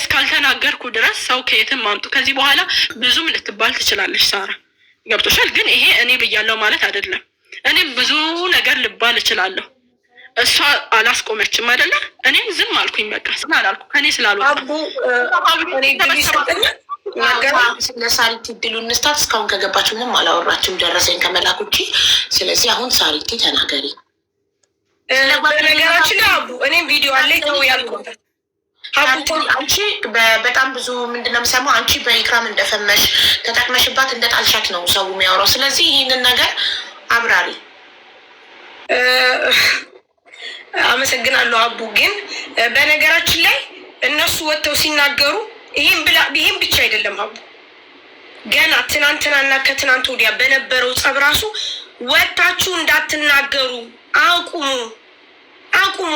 እስካልተናገርኩ ድረስ ሰው ከየትም ማምጡ። ከዚህ በኋላ ብዙም ልትባል ትችላለች ሳራ፣ ገብቶሻል? ግን ይሄ እኔ ብያለሁ ማለት አይደለም። እኔም ብዙ ነገር ልባል እችላለሁ። እሷ አላስቆመችም አይደለ? እኔም ዝም አልኩኝ። በቃ ስላላልኩ ከኔ ስላልወጣ ለሳሪቲ ድሉ እንስታት። እስካሁን ከገባች ምንም አላወራችም ደረሰኝ ከመላክ ውጪ። ስለዚህ አሁን ሳሪቲ ተናገሪ። በነገራችን ላይ አቡ እኔም ቪዲዮ አለ ነው ያልኩት። አንቺ በጣም ብዙ ምንድነው የምሰማው፣ አንቺ በኢክራም እንደፈመሽ ተጠቅመሽባት እንደጣልሻት ነው ሰው የሚያወራው። ስለዚህ ይህንን ነገር አብራሪ። አመሰግናለሁ አቡ። ግን በነገራችን ላይ እነሱ ወጥተው ሲናገሩ ይሄን ብቻ አይደለም አቡ፣ ገና ትናንትናና ከትናንት ወዲያ በነበረው ጸብ ራሱ ወጥታችሁ እንዳትናገሩ አቁሙ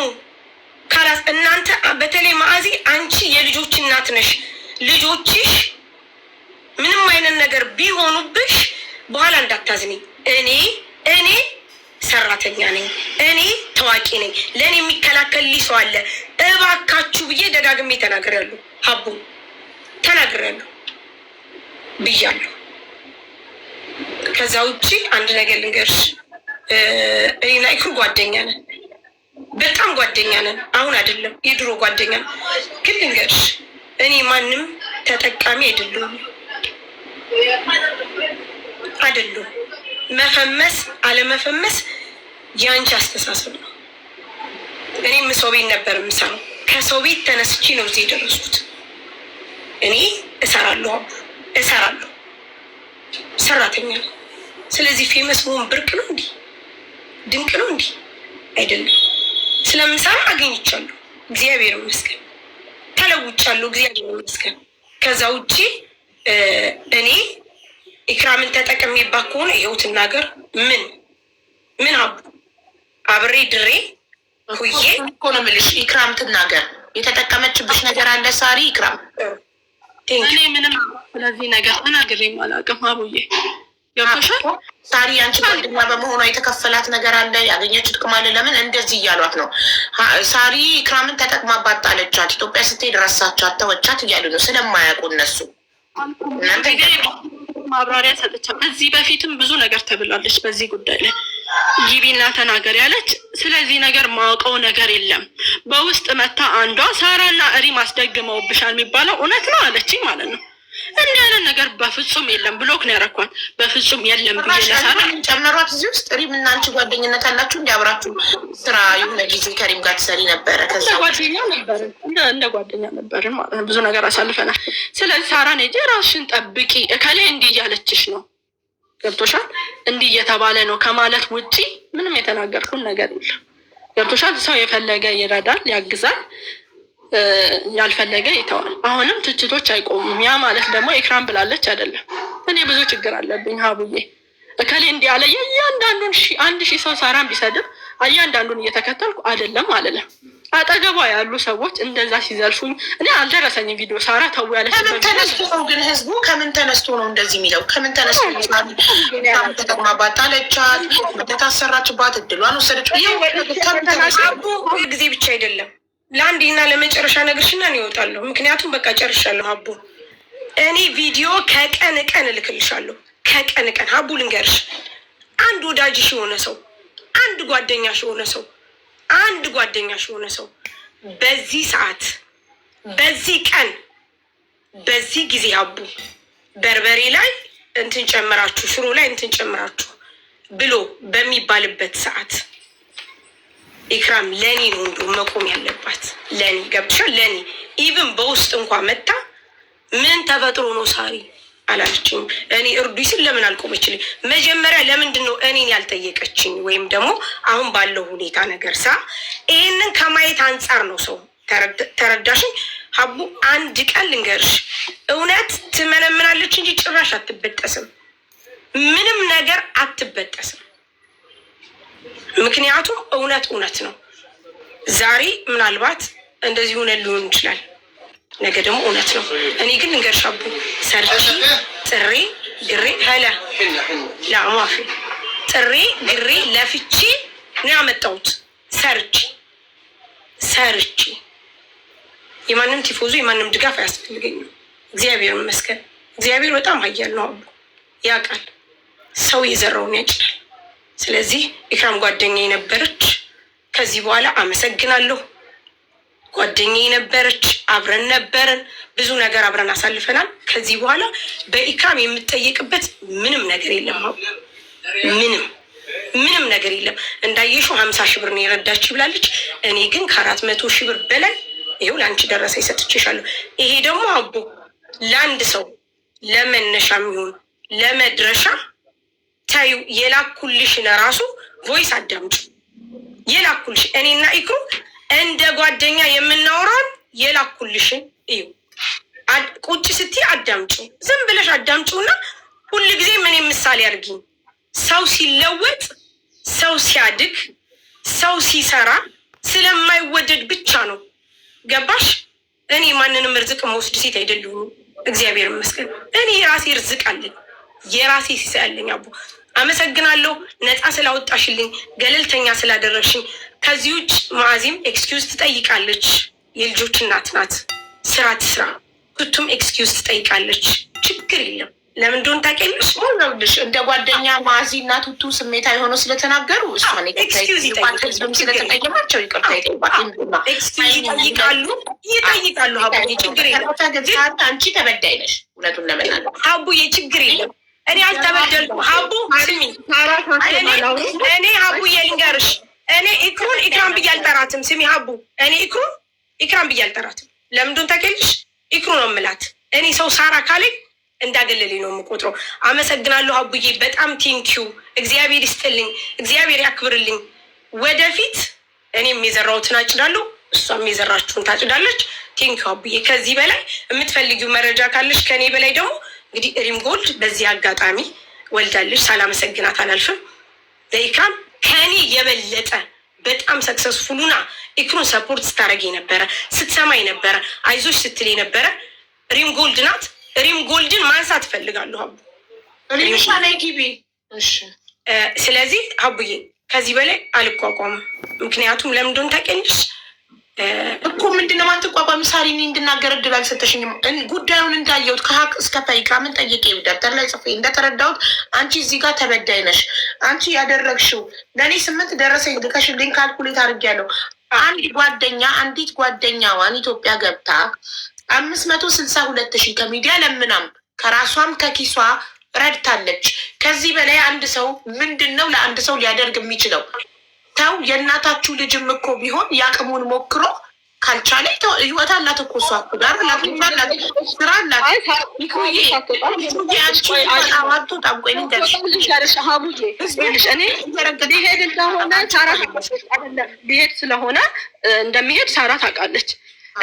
ካላስ እናንተ በተለይ ማዕዚ አንቺ የልጆች እናት ነሽ። ልጆችሽ ምንም አይነት ነገር ቢሆኑብሽ በኋላ እንዳታዝኒ። እኔ ሰራተኛ ነኝ፣ እኔ ታዋቂ ነኝ፣ ለእኔ የሚከላከልልኝ ሰው አለ፣ እባካችሁ ብዬ ደጋግሜ ተናግሬያለሁ። ሀቡ ተናግሬያለሁ ብያለሁ። ከዛ ውጭ አንድ ነገር ልንገርሽ፣ እኔና ኢክሩ ጓደኛ ነን፣ በጣም ጓደኛ ነን። አሁን አይደለም የድሮ ጓደኛ ነን። ግን ልንገርሽ እኔ ማንም ተጠቃሚ አይደለሁም። መፈመስ አለመፈመስ የአንቺ አስተሳሰብ ነው። እኔም ሰው ቤት ነበር የምሰራው። ከሰው ቤት ተነስቼ ነው እዚህ የደረስኩት። እኔ እሰራለሁ፣ ሰራተኛ ነው። ስለዚህ ፌመስ መሆን ብርቅ ነው እንዲህ ድንቅ ነው እንዲህ አይደለም። ስለምሰራ አገኝቻለሁ፣ እግዚአብሔር ይመስገን። ተለውጫለሁ፣ እግዚአብሔር ይመስገን። ከዛ ውጪ እኔ ኢክራምን ተጠቅሜባት ከሆነ ይኸው ትናገር። ምን አብሬ ድሬ ሁዬ እኮ ነው የምልሽ። ኢክራም ትናገር። የተጠቀመችብሽ ነገር አለ ሳሪ? ኢክራም እኔ ምንም ስለዚህ ነገር ተናግሬም አላውቅም አቡዬ። ገብቶሻል? ሳሪ አንቺ ጓደኛ በመሆኗ የተከፈላት ነገር አለ፣ ያገኘችው ጥቅም አለ። ለምን እንደዚህ እያሏት ነው? ሳሪ ኢክራምን ተጠቅማባት ጣለቻት፣ ኢትዮጵያ ስትሄድ ረሳቻት፣ ተወቻት እያሉ ነው ስለማያውቁ እነሱ። እናንተ ማብራሪያ ሰጥቻ ከዚህ በፊትም ብዙ ነገር ተብላለች በዚህ ጉዳይ ላይ ጊቢና ተናገር ያለች። ስለዚህ ነገር ማውቀው ነገር የለም። በውስጥ መታ አንዷ ሳራና ሪም አስደግመውብሻል የሚባለው እውነት ነው አለችኝ ማለት ነው። እንዲህ አይነት ነገር በፍጹም የለም። ብሎክ ነው ያረኳት። በፍጹም የለም ብዬ ለሳራ ጨመሯት። እዚህ ውስጥ ሪም እና አንቺ ጓደኝነት አላችሁ? እንዲያብራችሁ ስራ የሆነ ጊዜ ከሪም ጋር ትሰሪ ነበረ? ከዛ ጓደኛ ነበርን፣ እንደ ጓደኛ ነበርን ማለት ነው። ብዙ ነገር አሳልፈናል። ስለዚህ ሳራን ሄጄ ራስሽን ጠብቂ እከሌ እንዲህ እያለችሽ ነው፣ ገብቶሻል? እንዲህ እየተባለ ነው ከማለት ውጪ ምንም የተናገርኩን ነገር የለም። ገብቶሻል? ሰው የፈለገ ይረዳል፣ ያግዛል፣ ያልፈለገ ይተዋል። አሁንም ትችቶች አይቆሙም። ያ ማለት ደግሞ ኢክራም ብላለች አይደለም። እኔ ብዙ ችግር አለብኝ ሀቡዬ። እከሌ እንዲህ አለ እያንዳንዱን 1000 ሰው ሳራን ቢሰድብ እያንዳንዱን እየተከተልኩ አይደለም አልለም። አጠገቧ ያሉ ሰዎች እንደዛ ሲዘልፉኝ እኔ አልደረሰኝም ቪዲዮ። ሳራ ተው ያለች ከምን ተነስቶ ነው ግን ህዝቡ ከምን ተነስቶ ነው እንደዚህ የሚለው? ከምን ተነስቶ ነው? ተጠቅማባት ጣለቻት፣ ታሰራችባት፣ እድሏን ወሰደች። ጊዜ ብቻ አይደለም ለአንዴና ለመጨረሻ ነገርሽና ነው ይወጣለሁ። ምክንያቱም በቃ ጨርሻለሁ ሀቡ። እኔ ቪዲዮ ከቀን እልክልሻለሁ። ከቀን ሀቡ ልንገርሽ፣ አንድ ወዳጅሽ የሆነ ሰው፣ አንድ ጓደኛሽ የሆነ ሰው በዚህ ሰዓት፣ በዚህ ቀን፣ በዚህ ጊዜ ሀቡ በርበሬ ላይ እንትን ጨምራችሁ፣ ሽሮ ላይ እንትን ጨምራችሁ ብሎ በሚባልበት ሰዓት ኢክራም ለኔ ነው እንዶ መቆም ያለባት። ለኔ ገብቶሻል? ለኔ ኢቭን በውስጥ እንኳን መታ ምን ተፈጥሮ ነው ሳሪ አላለችኝ። እኔ እርዱ ሲል ለምን አልቆመችልኝ? መጀመሪያ ለምንድን ነው እኔን ያልጠየቀችኝ? ወይም ደግሞ አሁን ባለው ሁኔታ ነገር ይህንን ከማየት አንጻር ነው ሰው ተረዳሽኝ? ሀቡ አንድ ቀን ልንገርሽ፣ እውነት ትመነምናለች እንጂ ጭራሽ አትበጠስም። ምንም ነገር አትበጠስም። ምክንያቱም እውነት ነው። ዛሬ ምናልባት እንደዚህ ሆነ ሊሆን ይችላል፣ ነገ ደግሞ እውነት ነው። እኔ ግን ልንገርሽ አቡ፣ ሰርቼ ጥሬ ግሬ ለማፊ ጥሬ ግሬ ለፍቼ ነው ያመጣሁት። ሰርቼ የማንም ቲፎዞ የማንም ድጋፍ አያስፈልገኝም። እግዚአብሔር ይመስገን። እግዚአብሔር በጣም ኃያል ነው። አቡ ያውቃል፣ ሰው የዘራውን ያጭዳል። ስለዚህ ኢክራም ጓደኛዬ ነበረች። ከዚህ በኋላ አመሰግናለሁ። ጓደኛዬ ነበረች፣ አብረን ነበርን፣ ብዙ ነገር አብረን አሳልፈናል። ከዚህ በኋላ በኢክራም የምጠየቅበት ምንም ነገር የለም። አቡ ምንም ነገር የለም። እንዳየሽው 50 ሺህ ብር ነው የረዳች ብላለች። እኔ ግን ከ400 ሺህ ብር በላይ ይኸው ለአንቺ ደረሰ ይሰጥችሻለሁ። ይሄ ደግሞ አቡ ለአንድ ሰው ለመነሻ የሚሆን ለመድረሻ ታዩ የላኩልሽን ራሱ ቮይስ አዳምጪ። የላኩልሽ እኔና ኢክሩ እንደ ጓደኛ የምናወራውን የላኩልሽን እዩ። ቁጭ ስትይ አዳምጪ፣ ዝም ብለሽ አዳምጪውና ሁል ጊዜ ምን ምሳሌ አድርጊኝ። ሰው ሲለወጥ፣ ሰው ሲያድግ፣ ሰው ሲሰራ ስለማይወደድ ብቻ ነው። ገባሽ? እኔ ማንንም ርዝቅ መወስድ ሴት አይደለሁም። እግዚአብሔር ይመስገን። እኔ የራሴ ርዝቅ አለኝ፣ የራሴ ሲሳይ አለኝ። አቡ አመሰግናለሁ፣ ነፃ ስላወጣሽልኝ፣ ገለልተኛ ስላደረግሽኝ። ከዚህ ውጭ ማዕዚም ኤክስኪውዝ ትጠይቃለች። የልጆች እናት ናት፣ ስራ ትስራ። ሁቱም ኤክስኪውዝ ትጠይቃለች። ችግር የለም። ለምን እንደሆነ ታውቂያለሽ? ልሽ እንደ ጓደኛ ማዕዚ እና ቱቱ ስሜታ የሆነው ስለተናገሩ እሷን ስለተቀየማቸው ይቅርታ ይጠይቃሉ። ሀቡዬ ችግር የለም። አንቺ ተበዳይ ነሽ። እውነቱን ለመናገር ሀቡዬ ችግር የለም። እኔ አልተበደልኩም። ሀቡ ስሚ፣ እኔ ሀቡዬ ልንገርሽ፣ እኔ ኢክሩን ኢክራም ብዬ አልጠራትም። ስሚ ሀቡ፣ እኔ ኢክሩን ኢክራም ብዬ አልጠራትም። ለምን እንደሆነ ታውቂያለሽ? ኢክሩ ነው የምላት። እኔ ሰው ሳራ ካለኝ እንዳገለልኝ ነው የምቆጥረው። አመሰግናለሁ አቡዬ፣ በጣም ቴንኪዩ። እግዚአብሔር ይስጥልኝ፣ እግዚአብሔር ያክብርልኝ። ወደፊት እኔም የዘራሁትን አጭዳለሁ፣ እሷም የዘራችሁን ታጭዳለች። ቴንኪዩ አቡዬ። ከዚህ በላይ የምትፈልጊው መረጃ ካለሽ ከኔ በላይ ደግሞ እንግዲህ ሪም ጎልድ በዚህ አጋጣሚ ወልዳለች፣ ሳላመሰግናት አላልፍም። ለኢክራም ከኔ የበለጠ በጣም ሰክሰስፉሉና ኢክሩን ሰፖርት ስታደርግ ነበረ፣ ስትሰማኝ ነበረ፣ አይዞች ስትል ነበረ። ሪም ጎልድ ናት። ሪም ጎልድን ማንሳት እፈልጋለሁ። አቡ ሪምሻ ላይ ግቢ። ስለዚህ አቡዬ ከዚህ በላይ አልቋቋምም። ምክንያቱም ለምንድን ታውቂያለሽ እኮ ምንድነው ማትቋቋሚ? ሳሪ እኔ እንድናገር እድል አልሰጠሽኝም። ጉዳዩን እንዳየሁት ከሀቅ እስከ ኢክራምን ጠይቄ ደብተር ላይ ጽፌ እንደተረዳሁት አንቺ እዚህ ጋር ተበዳይ ነሽ። አንቺ ያደረግሽው ለእኔ 8 ደረሰኝ ልከሽልኝ ካልኩሌት አድርጌያለሁ። አንዲት ጓደኛዋን ኢትዮጵያ ገብታ 562,000 ከሚዲያ ለምናም ከራሷም ከኪሷ ረድታለች። ከዚህ በላይ አንድ ሰው ምንድን ነው ለአንድ ሰው ሊያደርግ የሚችለው? ተው፣ የእናታችሁ ልጅም እኮ ቢሆን ያቅሙን ሞክሮ ካልቻለ ህይወት አላት እኮ እሷ ጋር ላትላላት ስራ አላት። ሊሄድ ስለሆነ እንደሚሄድ ሳራ ታውቃለች።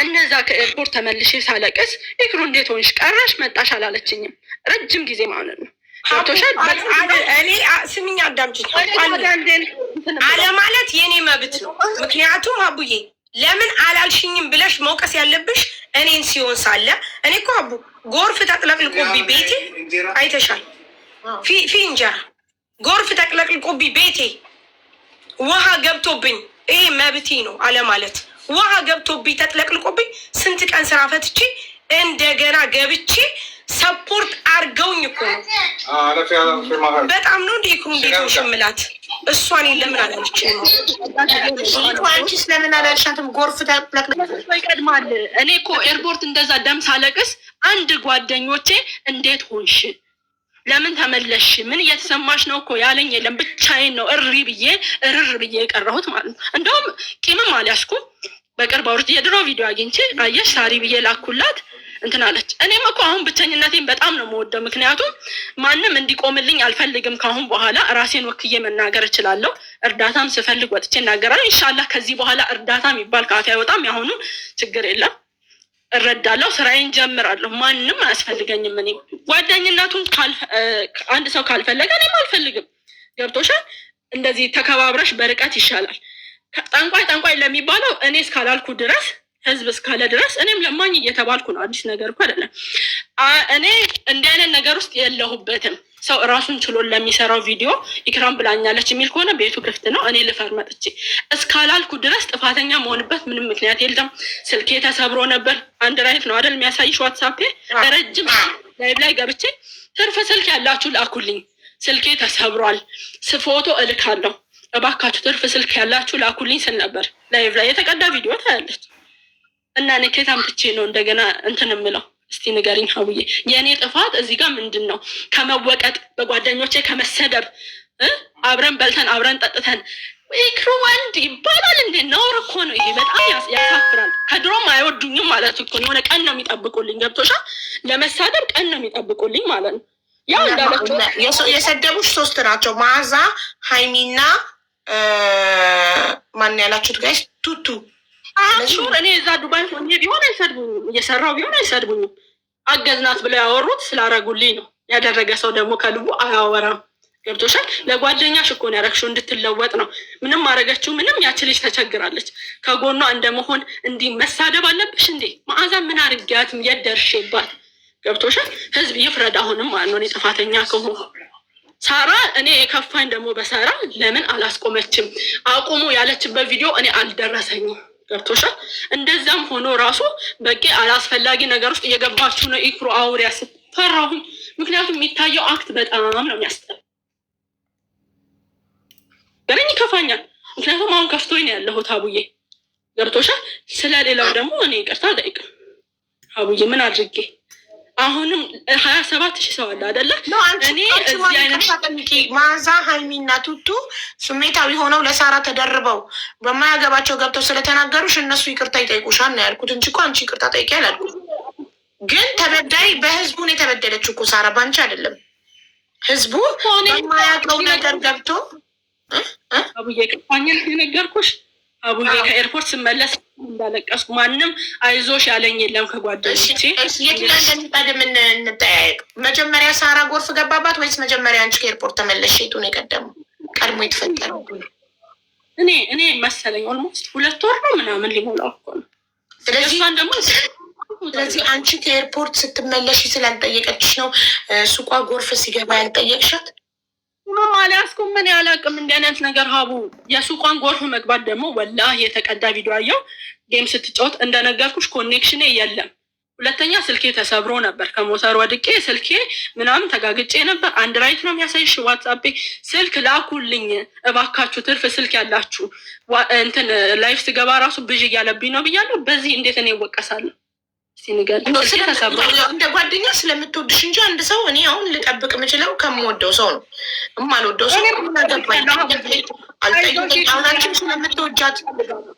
እነዛ ከኤርፖርት ተመልሼ ሳለቅስ ኢክሩ እንዴት ሆንሽ ቀረሽ መጣሽ አላለችኝም። ረጅም ጊዜ ማለት ነው። እኔ ስሚኝ አዳምጪኝ። አለማለት የኔ መብት ነው። ምክንያቱም አቡዬ ለምን አላልሽኝም ብለሽ መውቀስ ያለብሽ እኔን ሲሆን ሳለ እኔ እኮ አቡ ጎርፍ ተጥለቅልቆብኝ ቤቴ አይተሻል። ፊ እንጀራ ጎርፍ ተጥለቅልቆብኝ ቤቴ ውሃ ገብቶብኝ ይሄ መብቴ ነው አለማለት። ውሃ ገብቶብኝ ተጥለቅልቆብኝ ስንት ቀን ስራ ፈትቼ እንደገና ገብቼ ሰፖርት አርገውኝ እኮ ነው። በጣም ነው እንደ ኢክሩ እንዴት ነው ሽምላት እሷን ለምን አላለች ነው አንቺስ ለምን አላልሻትም? ጎርፍ ይቀድማል። እኔ እኮ ኤርፖርት እንደዛ ደም ሳለቅስ አንድ ጓደኞቼ እንዴት ሆንሽ፣ ለምን ተመለሽ፣ ምን እየተሰማሽ ነው እኮ ያለኝ የለም። ብቻዬን ነው እርር ብዬ የቀረሁት ማለት ነው። እንደውም ቂምም አልያዝኩም። በቅርብ አውርቼ የድሮ ቪዲዮ አግኝቼ አየሽ ሳሪ ብዬ ላኩላት እንትን አለች። እኔም እኮ አሁን ብቸኝነቴን በጣም ነው የምወደው። ምክንያቱም ማንም እንዲቆምልኝ አልፈልግም። ከአሁን በኋላ ራሴን ወክዬ መናገር እችላለሁ። እርዳታም ስፈልግ ወጥቼ እናገራለሁ። ኢንሻላህ ከዚህ በኋላ እርዳታ የሚባል ካፌ አይወጣም። ያሁኑ ችግር የለም፣ እረዳለሁ፣ ስራዬን ጀምራለሁ። ማንም አያስፈልገኝም። እኔ ጓደኝነቱን አንድ ሰው ካልፈለገ እኔም አልፈልግም። ገብቶሻል? እንደዚህ ተከባብረሽ በርቀት ይሻላል። ጠንቋይ ለሚባለው እኔ እስካላልኩ ድረስ ህዝብ እስካለ ድረስ እኔም ለማኝ እየተባልኩ ነው። አዲስ ነገር እኮ አይደለም። እኔ እንዲህ አይነት ነገር ውስጥ የለሁበትም። ሰው እራሱን ችሎ ለሚሰራው ቪዲዮ ኢክራም ብላኛለች የሚል ከሆነ ቤቱ ክፍት ነው። እኔ ልፈር መጥቼ እስካላልኩ ድረስ ጥፋተኛ መሆንበት ምንም ምክንያት የለም። ስልኬ ተሰብሮ ነበር። አንድ ራይት ነው አይደል የሚያሳይሽ ዋትሳፔ ረጅም ላይቭ ላይ ገብቼ ትርፍ ስልክ ያላችሁ ላኩልኝ፣ ስልኬ ተሰብሯል፣ ፎቶ እልካለሁ፣ እባካችሁ ትርፍ ስልክ ያላችሁ ላኩልኝ ስል ነበር። ላይቭ ላይ የተቀዳ ቪዲዮ ታያለች። እና እኔ ከየት አምጥቼ ነው እንደገና እንትን የምለው? እስቲ ንገሪኝ ሀቡዬ። የእኔ ጥፋት እዚህ ጋር ምንድን ነው? ከመወቀጥ በጓደኞቼ ከመሰደብ አብረን በልተን አብረን ጠጥተን ኢክሩ ወንድ ይባላል እንዴ? ነውር እኮ ነው ይሄ። በጣም ያሳፍራል። ከድሮም አይወዱኝም ማለት እኮ የሆነ ቀን ነው የሚጠብቁልኝ። ገብቶሻል? ለመሳደብ ቀን ነው የሚጠብቁልኝ ማለት ነው። ያው እንዳለችው የሰደቡሽ 3 ናቸው። መዓዛ፣ ሀይሚና ማን ያላችሁት ጋይስ? ቱቱ ሹር እኔ እዛ ዱባይ ሆኜ ቢሆን አይሰድቡኝም፣ እየሰራው ቢሆን አይሰድቡኝም። አገዝናት ብለው ያወሩት ስላረጉልኝ ነው። ያደረገ ሰው ደግሞ ከልቡ አያወራም። ገብቶሻል? ለጓደኛሽ እኮ ነው ያረግሽው እንድትለወጥ ነው። ምንም አረገችው ምንም። ያቺ ልጅ ተቸግራለች። ከጎኗ እንደመሆን እንዲህ መሳደብ አለብሽ እንዴ? መዓዛ ምን አርጊያትም? የት ደርሼባት? ገብቶሻል? ህዝብ ይፍረድ አሁንም ማለት ነው እኔ ጥፋተኛ ከሆንኩ። ሳራ እኔ የከፋኝ ደግሞ በሳራ ለምን አላስቆመችም? አቁሙ ያለችበት ቪዲዮ እኔ አልደረሰኝም። ገብቶሻል? እንደዛም ሆኖ ራሱ በቂ አላስፈላጊ ነገር ውስጥ እየገባችሁ ነው። ኢክሩ አውሪያ ስትፈራሁኝ። ምክንያቱም የሚታየው አክት በጣም ነው የሚያስጠላ። ገረኝ ይከፋኛል። ምክንያቱም አሁን ከፍቶኝ ነው ያለሁት አቡዬ። ገብቶሻል? ስለሌላው ደግሞ እኔ ይቅርታ አልጠይቅም አቡዬ። ምን አድርጌ አሁንም 27,000 ሰው አለ አይደለ? እኔ እዚህ አይነት መዓዛ፣ ሀይሚና ቱቱ ስሜታዊ ሆነው ለሳራ ተደርበው በማያገባቸው ገብተው ስለተናገሩሽ እነሱ ይቅርታ ይጠይቁሻል ነው ያልኩት እንጂ እኮ አንቺ ይቅርታ ጠይቂ አላልኩም። ግን ተበዳይ በህዝቡን የተበደለችው እኮ ሳራ ባንቺ አይደለም። ህዝቡ በማያውቀው ነገር ገብቶ አቡዬ ቅፋኝን የነገርኩሽ አቡዬ። ከኤርፖርት ስመለስ እንዳለቀስኩ ማንም አይዞሽ ያለኝ የለም ከጓደኞቼ። የትኛው እንደሚቀድም እንጠያየቅ። መጀመሪያ ሳራ ጎርፍ ገባባት ወይስ መጀመሪያ አንቺ ከኤርፖርት ተመለሽ? የቱን የቀደሙ ቀድሞ የተፈጠረው? እኔ መሰለኝ ኦልሞስት 2 ወር ነው ምናምን ሊሞላው እኮ ነው። ስለዚህ አንቺ ከኤርፖርት ስትመለሽ ስላልጠየቀችሽ ነው ሱቋ ጎርፍ ሲገባ ያልጠየቅሻት? ምንም አልያዝኩም። ምን ያላቅም እንዲህ አይነት ነገር ሀቡ። የሱቋን ጎርፍ መግባት ደግሞ ወላሂ የተቀዳ ቪዲዮ አየው። ጌም ስትጫወት እንደነገርኩሽ ኮኔክሽኔ የለም። ሁለተኛ ስልኬ ተሰብሮ ነበር። ከሞተር ወድቄ ስልኬ ምናምን ተጋግጬ ነበር። አንድ ራይት ነው የሚያሳይሽ ዋትሳፔ። ስልክ ላኩልኝ እባካችሁ፣ ትርፍ ስልክ ያላችሁ። እንትን ላይፍ ስገባ ራሱ ብዥ እያለብኝ ነው ብያለሁ። በዚህ እንዴት እኔ እወቀሳለሁ? እንደ ጓደኛ ስለምትወድሽ እንጂ አንድ ሰው እኔ አሁን ልጠብቅ የምችለው ከምወደው ሰው ነው። የማልወደው ሰው አልጠይቀኝ። አሁን አንቺም ስለምትወጃት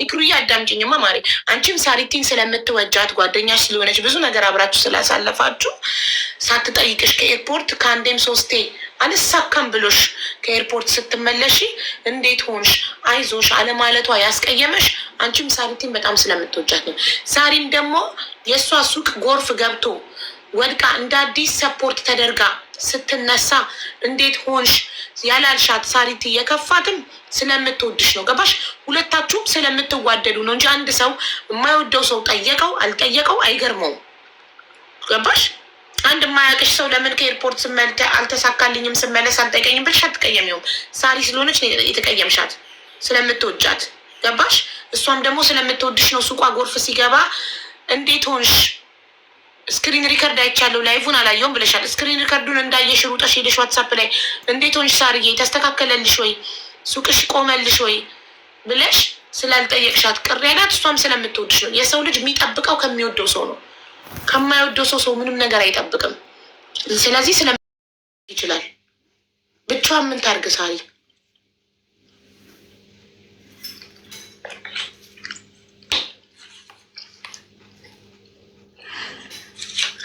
ኢክሩዬ አዳምጪኝማ ማሪ፣ አንቺም ሳሪቲን ስለምትወጃት ጓደኛሽ ስለሆነች ብዙ ነገር አብራችሁ ስላሳለፋችሁ ሳትጠይቅሽ ከኤርፖርት ከአንዴም 3 አልሳካም ብሎሽ ከኤርፖርት ስትመለሺ እንዴት ሆንሽ አይዞሽ አለማለቷ ያስቀየመሽ አንቺም ሳሪቲን በጣም ስለምትወጃት ነው። ሳሪም ደግሞ የእሷ ሱቅ ጎርፍ ገብቶ ወድቃ እንደ አዲስ ሰፖርት ተደርጋ ስትነሳ እንዴት ሆንሽ ያላልሻት ሳሪቲ የከፋትም ስለምትወድሽ ነው። ገባሽ? ሁለታችሁም ስለምትዋደዱ ነው እንጂ አንድ ሰው የማይወደው ሰው ጠየቀው አልጠየቀው አይገርመውም። ገባሽ? አንድ የማያውቅሽ ሰው ለምን ከኤርፖርት ስመልተ አልተሳካልኝም ስመለስ አልጠይቀኝም ብልሽ አትቀየሚውም። ሳሪ ስለሆነች የተቀየምሻት ስለምትወጃት። ገባሽ? እሷም ደግሞ ስለምትወድሽ ነው። ሱቋ ጎርፍ ሲገባ እንዴት ሆንሽ ስክሪን ሪከርድ አይቻለሁ ላይቭን አላየውም ብለሻል። ስክሪን ሪከርዱን እንዳየሽ ሩጠሽ ሄደሽ ዋትሳፕ ላይ እንዴት ሆንሽ ሳርዬ ተስተካከለልሽ ወይ ሱቅሽ ቆመልሽ ወይ ብለሽ ስላልጠየቅሻት ቅር ያላት እሷም ስለምትወድሽ ነው። የሰው ልጅ የሚጠብቀው ከሚወደው ሰው ነው። ከማይወደው ሰው ምንም ነገር አይጠብቅም። ስለዚህ ይችላል ብቻዋን ምን ታርግ ሳሪ?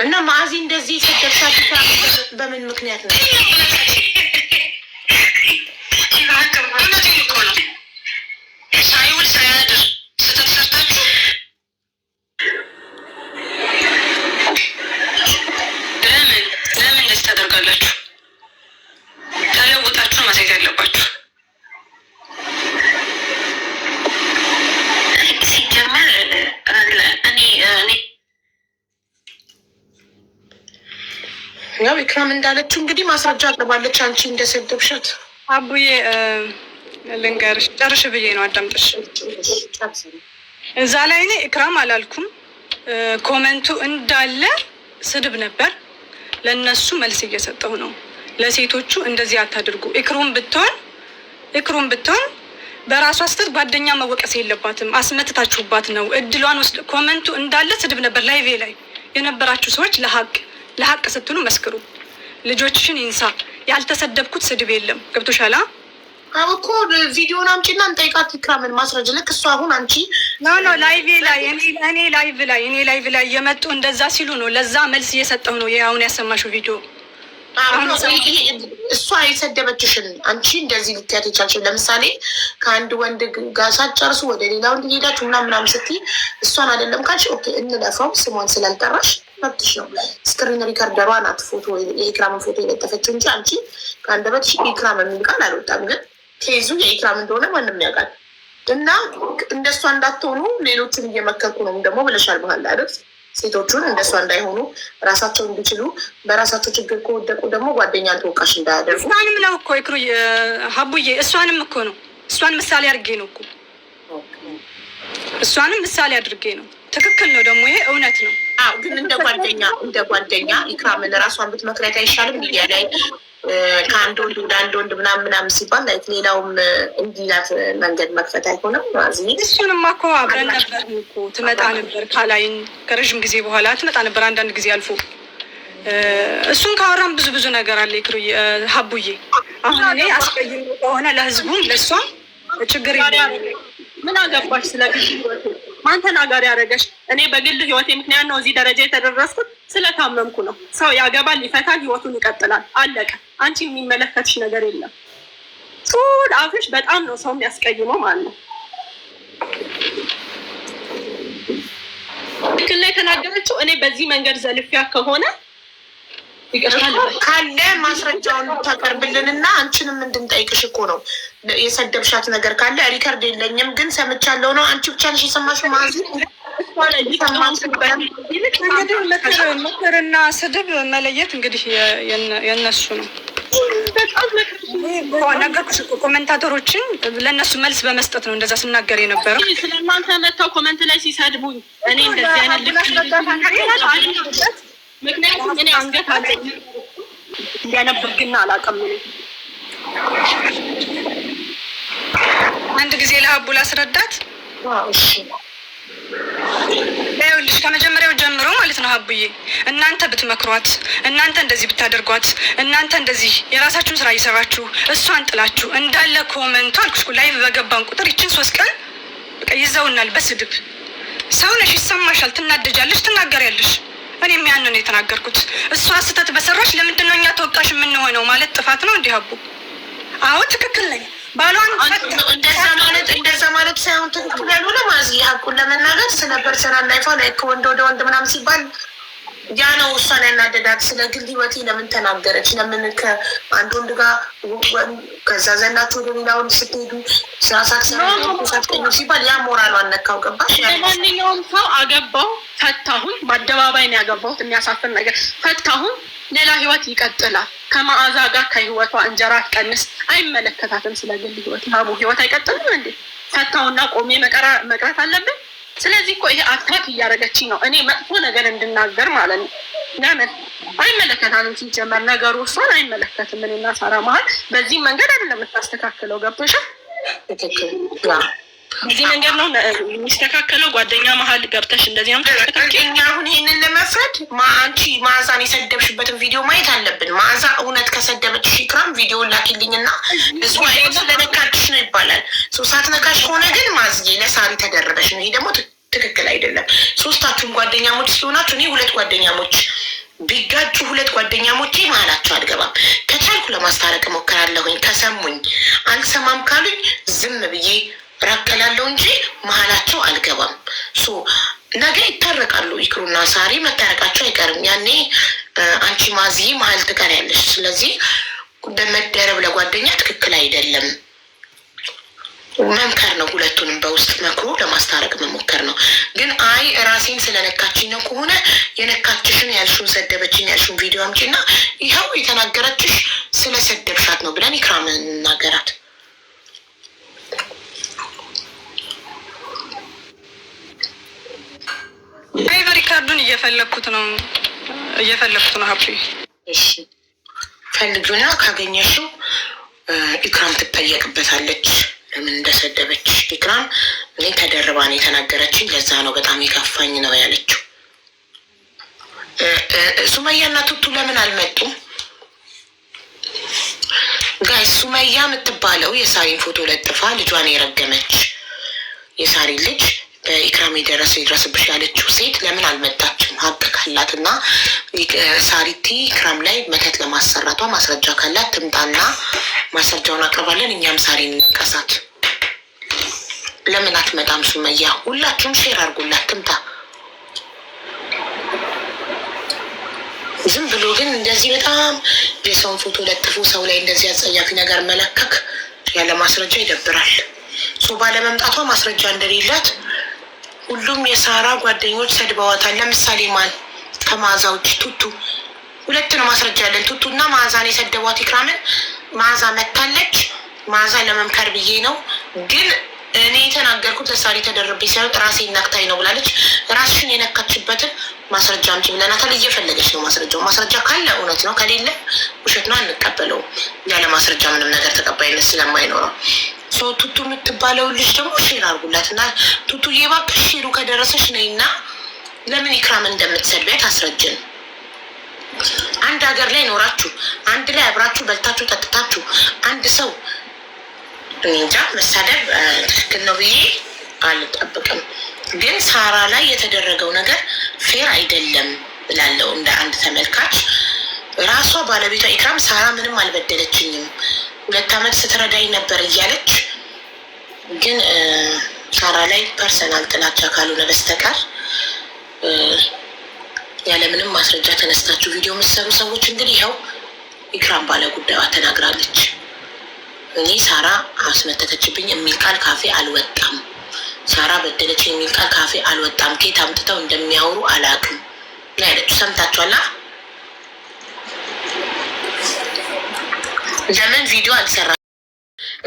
እና ማዚ እንደዚህ ሰደብሻት በምን ምክንያት ነው? ሳይውል ሳያድር ስትሰርታችሁ ለምን እንደዚህ ታደርጋላችሁ? ተለውጣችሁ ማሳየት ያለባችሁ ሲጀመር እኔ ያው ኢክራም እንዳለችው እንግዲህ ማስረጃ አቅርባለች። አንቺ እንደሰደብሻት አቡዬ ልንገርሽ፣ ጨርሽ ብዬ ነው አዳምጥሽ። እዛ ላይ እኔ ኢክራም አላልኩም። ኮመንቱ እንዳለ ስድብ ነበር። ለእነሱ መልስ እየሰጠው ነው። ለሴቶቹ እንደዚህ አታድርጉ። ኢክሩም ብትሆን በራሷ ስተት ጓደኛ መወቀስ የለባትም። አስመትታችሁባት ነው እድሏን ወስድ። ኮመንቱ እንዳለ ስድብ ነበር። ላይቬ ላይ የነበራችሁ ሰዎች ለሀቅ ስትሉ መስክሩ። ልጆችሽን ይንሳ። ያልተሰደብኩት ስድብ የለም። ገብቶሻላ? እኮ ቪዲዮን አምጪና እንጠይቃት ኢክራምን ማስረጃ። ልክ እሱ አሁን አንቺ ኖ ላይቬ ላይ እኔ ላይቭ ላይ የመጡ እንደዛ ሲሉ ነው። ለዛ መልስ እየሰጠው ነው። አሁን ያሰማሽው ቪዲዮ እሷ የሰደበችሽን አንቺ እንደዚህ ልትያት የቻልሽው። ለምሳሌ ከአንድ ወንድ ጋር ሳትጨርሱ ወደ ሌላ ወንድ ሄዳችሁ ምናምን ስትይ እሷን አይደለም ካልሽ ኦኬ እንለፈው። ስሟን ስላልጠራሽ መብትሽ ነው። ስክሪን ሪከርደሯ ናት ፎቶ የኢክራምን ፎቶ የለጠፈችው እንጂ አንቺ ከአንደበትሽ ኢክራም የሚል ቃል አልወጣም። ግን ኬዙ የኢክራም እንደሆነ ማንም ያውቃል። እና እንደሷ እንዳትሆኑ ሌሎቹን እየመከርኩ ነው ደግሞ ብለሻል። መሀል አይደል ሴቶቹን እንደሷ እንዳይሆኑ ራሳቸው እንዲችሉ በራሳቸው ችግር ከወደቁ ደግሞ ጓደኛን ተወቃሽ እንዳያደርጉ። እሷንም ነው እኮ ይክሩ ሀቡዬ፣ እሷንም እኮ ነው። እሷን ምሳሌ አድርጌ ነው እኮ እሷንም ምሳሌ አድርጌ ነው። ትክክል ነው ደግሞ ይሄ እውነት ነው። ግን እንደ ጓደኛ ኢክራምን ራሷን ብትመክሪያት አይሻልም? ሚዲያ ላይ ከአንድ ወንድ ወደ አንድ ወንድ ምናምን ሲባል ላይ ሌላውም እንዲላት መንገድ መክፈት አይሆንም? እሱንማ እኮ አብረን ነበር እኮ ትመጣ ነበር ካላይን ከረዥም ጊዜ በኋላ ትመጣ ነበር። አንዳንድ ጊዜ አልፎ እሱን ካወራም ብዙ ነገር አለ። ይክሩ ሀቡዬ፣ አሁን እኔ አስቀይም ከሆነ ለህዝቡም ለእሷም ችግር ምን አገባሽ? ስለ ግል ህይወቴ ማን ተናጋሪ ያደረገሽ? እኔ በግል ህይወቴ ምክንያት ነው እዚህ ደረጃ የተደረስኩት። ስለታመምኩ ነው። ሰው ያገባል፣ ይፈታል፣ ህይወቱን ይቀጥላል። አለቀ። አንቺ የሚመለከትሽ ነገር የለም። ጹድ አፍሽ በጣም ነው ሰው የሚያስቀይመው ማለት ነው። ትክክል ላይ ተናገረችው። እኔ በዚህ መንገድ ዘልፊያ ከሆነ ካለ ማስረጃውን ታቀርብልንና አንቺንም እንድንጠይቅሽ እኮ ነው። የሰደብሻት ነገር ካለ ሪከርድ የለኝም ግን ሰምቻለሁ ነው። አንቺ ብቻ ነሽ የሰማሽው? ማዚ ምክርና ስድብ መለየት እንግዲህ የነሱ ነው። ነገርኩሽ እኮ ኮሜንታተሮችን ለእነሱ መልስ በመስጠት ነው እንደዛ ስናገር የነበረው። ስለእናንተ መጥተው ኮመንት ላይ ሲሰድቡኝ እኔ እንደዚህ አይነት ምክንያቱም እኔ አንገት አለኝ እንዲያነብርግና አላውቅም። አንድ ጊዜ ለሀቡ ላስረዳት። ይኸውልሽ ከመጀመሪያው ጀምሮ ማለት ነው ሀቡዬ፣ እናንተ ብትመክሯት፣ እናንተ እንደዚህ ብታደርጓት፣ እናንተ እንደዚህ የራሳችሁን ስራ እየሰራችሁ እሷን ጥላችሁ እንዳለ ኮመንቱ አልኩሽ እኮ ላይቭ በገባን ቁጥር ይችን 3 ቀን በቃ ይዘውናል በስድብ። ሰው ነሽ፣ ይሰማሻል፣ ትናደጃለሽ፣ ትናገሪያለሽ። እኔም ያንን የተናገርኩት እሷ ስህተት በሰራች ለምንድን ነው እኛ ተወቃሽ የምንሆነው? ማለት ጥፋት ነው እንዲህ ሀቡ? አዎ ትክክል ነኝ። ባሏን እንደዛ ማለት ሳይሆን ትክክል ያልሆነ ማዚ ሀቁን ለመናገር ስለነበር ስራ ላይፋ ላይ ከወንድ ወደ ወንድ ምናምን ሲባል ያ ነው እሷን ያናደዳት። ስለ ግል ህይወቴ ለምን ተናገረች? ለምን ከአንድ ወንድ ጋር ከዛ ዘናችሁ ወደ ሌላ ወንድ ስትሄዱ ሳትቀኙ ሲባል ያ ሞራሉ አነካው። ገባሽ? ማንኛውም ሰው አገባው ፈታሁን፣ በአደባባይ ነው ያገባሁት። የሚያሳፍር ነገር ፈታሁን፣ ሌላ ህይወት ይቀጥላል። ከመዓዛ ጋር ከህይወቷ እንጀራ ትቀንስ፣ አይመለከታትም። ስለ ግል ህይወት ሀቡ ህይወት አይቀጥልም እንዴ? ፈታሁና ቆሜ መቅረት አለብን? ስለዚህ እኮ ይሄ አታክ እያደረገችኝ ነው፣ እኔ መጥፎ ነገር እንድናገር ማለት ነው። ለምን አይመለከታትም? ሲጀመር ነገሩ እሷን አይመለከትም። እኔና ሳራ መሀል በዚህ መንገድ አይደለም የምታስተካክለው። ገብቶሻል? በዚህ መንገድ ነው የሚስተካከለው። ጓደኛ መሀል ገብተሽ እንደዚህ ነው እኛ አሁን ይህንን ለመፍረድ አንቺ መዓዛን የሰደብሽበትን ቪዲዮ ማየት አለብን። መዓዛ እውነት ከሰደበችሽ ኢክራም ቪዲዮ ላኪልኝና ህዝቡ ስለነካችሽ ነው ይባላል። ሳትነካሽ ከሆነ ግን ማዝዬ ለሳሪ ተደረበሽ ነው። ይሄ ደግሞ ትክክል አይደለም። ሶስታችሁም ጓደኛሞች ሲሆናችሁ እኔ 2 ጓደኛሞች ቢጋጩ 2 ጓደኛሞቼ መሀላቸው አልገባም። ከቻልኩ ለማስታረቅ እሞክራለሁኝ። ከሰሙኝ፣ አልሰማም ካሉኝ ዝም ብዬ ራቀላለሁ እንጂ መሀላቸው አልገባም። ነገ ይታረቃሉ። ይክሩና ሳሪ መታረቃቸው አይቀርም። ያኔ አንቺ ማዚ መሀል ትቀሪያለሽ። ስለዚህ በመደረብ ለጓደኛ ትክክል አይደለም። መምከር ነው። ሁለቱንም በውስጥ መክሮ ለማስታረቅ መሞከር ነው። ግን አይ ራሴን ስለነካችኝ ነው ከሆነ የነካችሽን ያልሽውን ሰደበችኝ ያልሽውን ቪዲዮ አምጪና ይኸው የተናገረችሽ ስለሰደብሻት ነው ብለን ኢክራምን እናገራት። ሪካርዱን እየፈለግኩት ነው ሀቢ። እሺ ፈልጊውና ካገኘሽው ኢክራም ትጠየቅበታለች ለምን እንደሰደበች። ኢክራም እኔ ተደርባ ነው የተናገረችኝ፣ ለዛ ነው በጣም የከፋኝ ነው ያለችው። ሱመያና ቱቱ ለምን አልመጡም? ጋይ ሱመያ የምትባለው የሳሪን ፎቶ ለጥፋ ልጇን የረገመች የሳሪ ልጅ በኢክራም የደረሰ ይድረስብሽ ያለችው ሴት ለምን አልመጣችም? ሀቅ ካላት እና ሳሪቲ ኢክራም ላይ መተት ለማሰራቷ ማስረጃ ካላት ትምጣና ማስረጃውን አቅርባለን። እኛም ሳሪ እንቀሳት። ለምን አትመጣም ሱመያ? ሁላችሁም ሼር አድርጉላት ትምጣ። ዝም ብሎ ግን እንደዚህ በጣም የሰውን ፎቶ ለጥፎ ሰው ላይ እንደዚህ አጸያፊ ነገር መለከክ ያለ ማስረጃ ይደብራል። ባለመምጣቷ ማስረጃ እንደሌላት ሁሉም የሳራ ጓደኞች ሰድበዋታል። ለምሳሌ ማን ከመዓዛ ውጭ? ቱቱ። ሁለት ነው ማስረጃ ያለን፣ ቱቱ እና መዓዛን የሰደቧት ኢክራምን። መዓዛ መታለች። መዓዛ ለመምከር ብዬ ነው ግን እኔ የተናገርኩት ለሳሪ ተደርቤ ሳይሆን ራሴ ነክታኝ ነው ብላለች። ራስሽን የነካችበትን ማስረጃ አምጪ ብለናታል። እየፈለገች ነው ማስረጃው። ማስረጃ ካለ እውነት ነው፣ ከሌለ ውሸት ነው፣ አንቀበለውም። ያለ ማስረጃ ምንም ነገር ተቀባይነት ስለማይኖረው ቱቱ የምትባለው ልጅ ደግሞ ሼር አድርጉላት እና ቱቱ እባክሽ ሼሩ ከደረሰች ነይና ለምን ኢክራም እንደምትሰድቢያት አስረጅን። አንድ ሀገር ላይ ኖራችሁ አንድ ላይ አብራችሁ በልታችሁ ጠጥታችሁ አንድ ሰው እንጃ መሳደብ ትክክል ነው ብዬ አልጠብቅም። ግን ሳራ ላይ የተደረገው ነገር ፌር አይደለም ብላለው እንደ አንድ ተመልካች። ራሷ ባለቤቷ ኢክራም ሳራ ምንም አልበደለችኝም 2 ዓመት ስትረዳኝ ነበር እያለች ግን ሳራ ላይ ፐርሰናል ጥላቻ ካልሆነ በስተቀር ያለምንም ማስረጃ ተነስታችሁ ቪዲዮ የምትሰሩ ሰዎች እንግዲህ ይኸው ኢክራም ባለ ጉዳዩዋ ተናግራለች። እኔ ሳራ አስመተተችብኝ የሚል ቃል ካፌ አልወጣም። ሳራ በደለች የሚል ቃል ካፌ አልወጣም። ከየት አምጥተው እንደሚያወሩ አላውቅም ያለችው ሰምታችኋላ። ለምን ቪዲዮ አልሰራ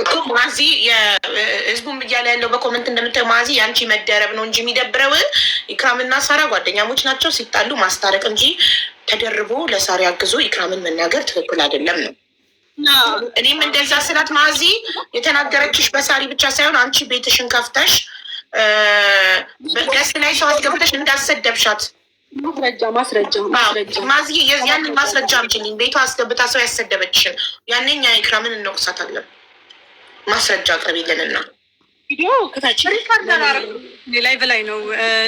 እኮ ማዚ ህዝቡም እያለ ያለው በኮመንት እንደምታየው ማዚ የአንቺ መደረብ ነው እንጂ የሚደብረው ኢክራምና ሳራ ጓደኛሞች ናቸው፣ ሲጣሉ ማስታረቅ እንጂ ተደርቦ ለሳሪ አግዞ ኢክራምን መናገር ትክክል አይደለም ነው። እኔም እንደዛ ስላት ማዚ የተናገረችሽ በሳሪ ብቻ ሳይሆን አንቺ ቤትሽን ከፍተሽ ገስ ላይ ሰው አስገብተሽ እንዳሰደብሻት ማስረጃ ማዚ ያንን ማስረጃ አምጪልኝ። ቤቷ አስገብታ ሰው ያሰደበችሽን ያንኛ ኢክራምን እንወቅሳታለን። ማስረጃ አቅርቢልንና ቪዲዮ ላይቭ ላይ ነው።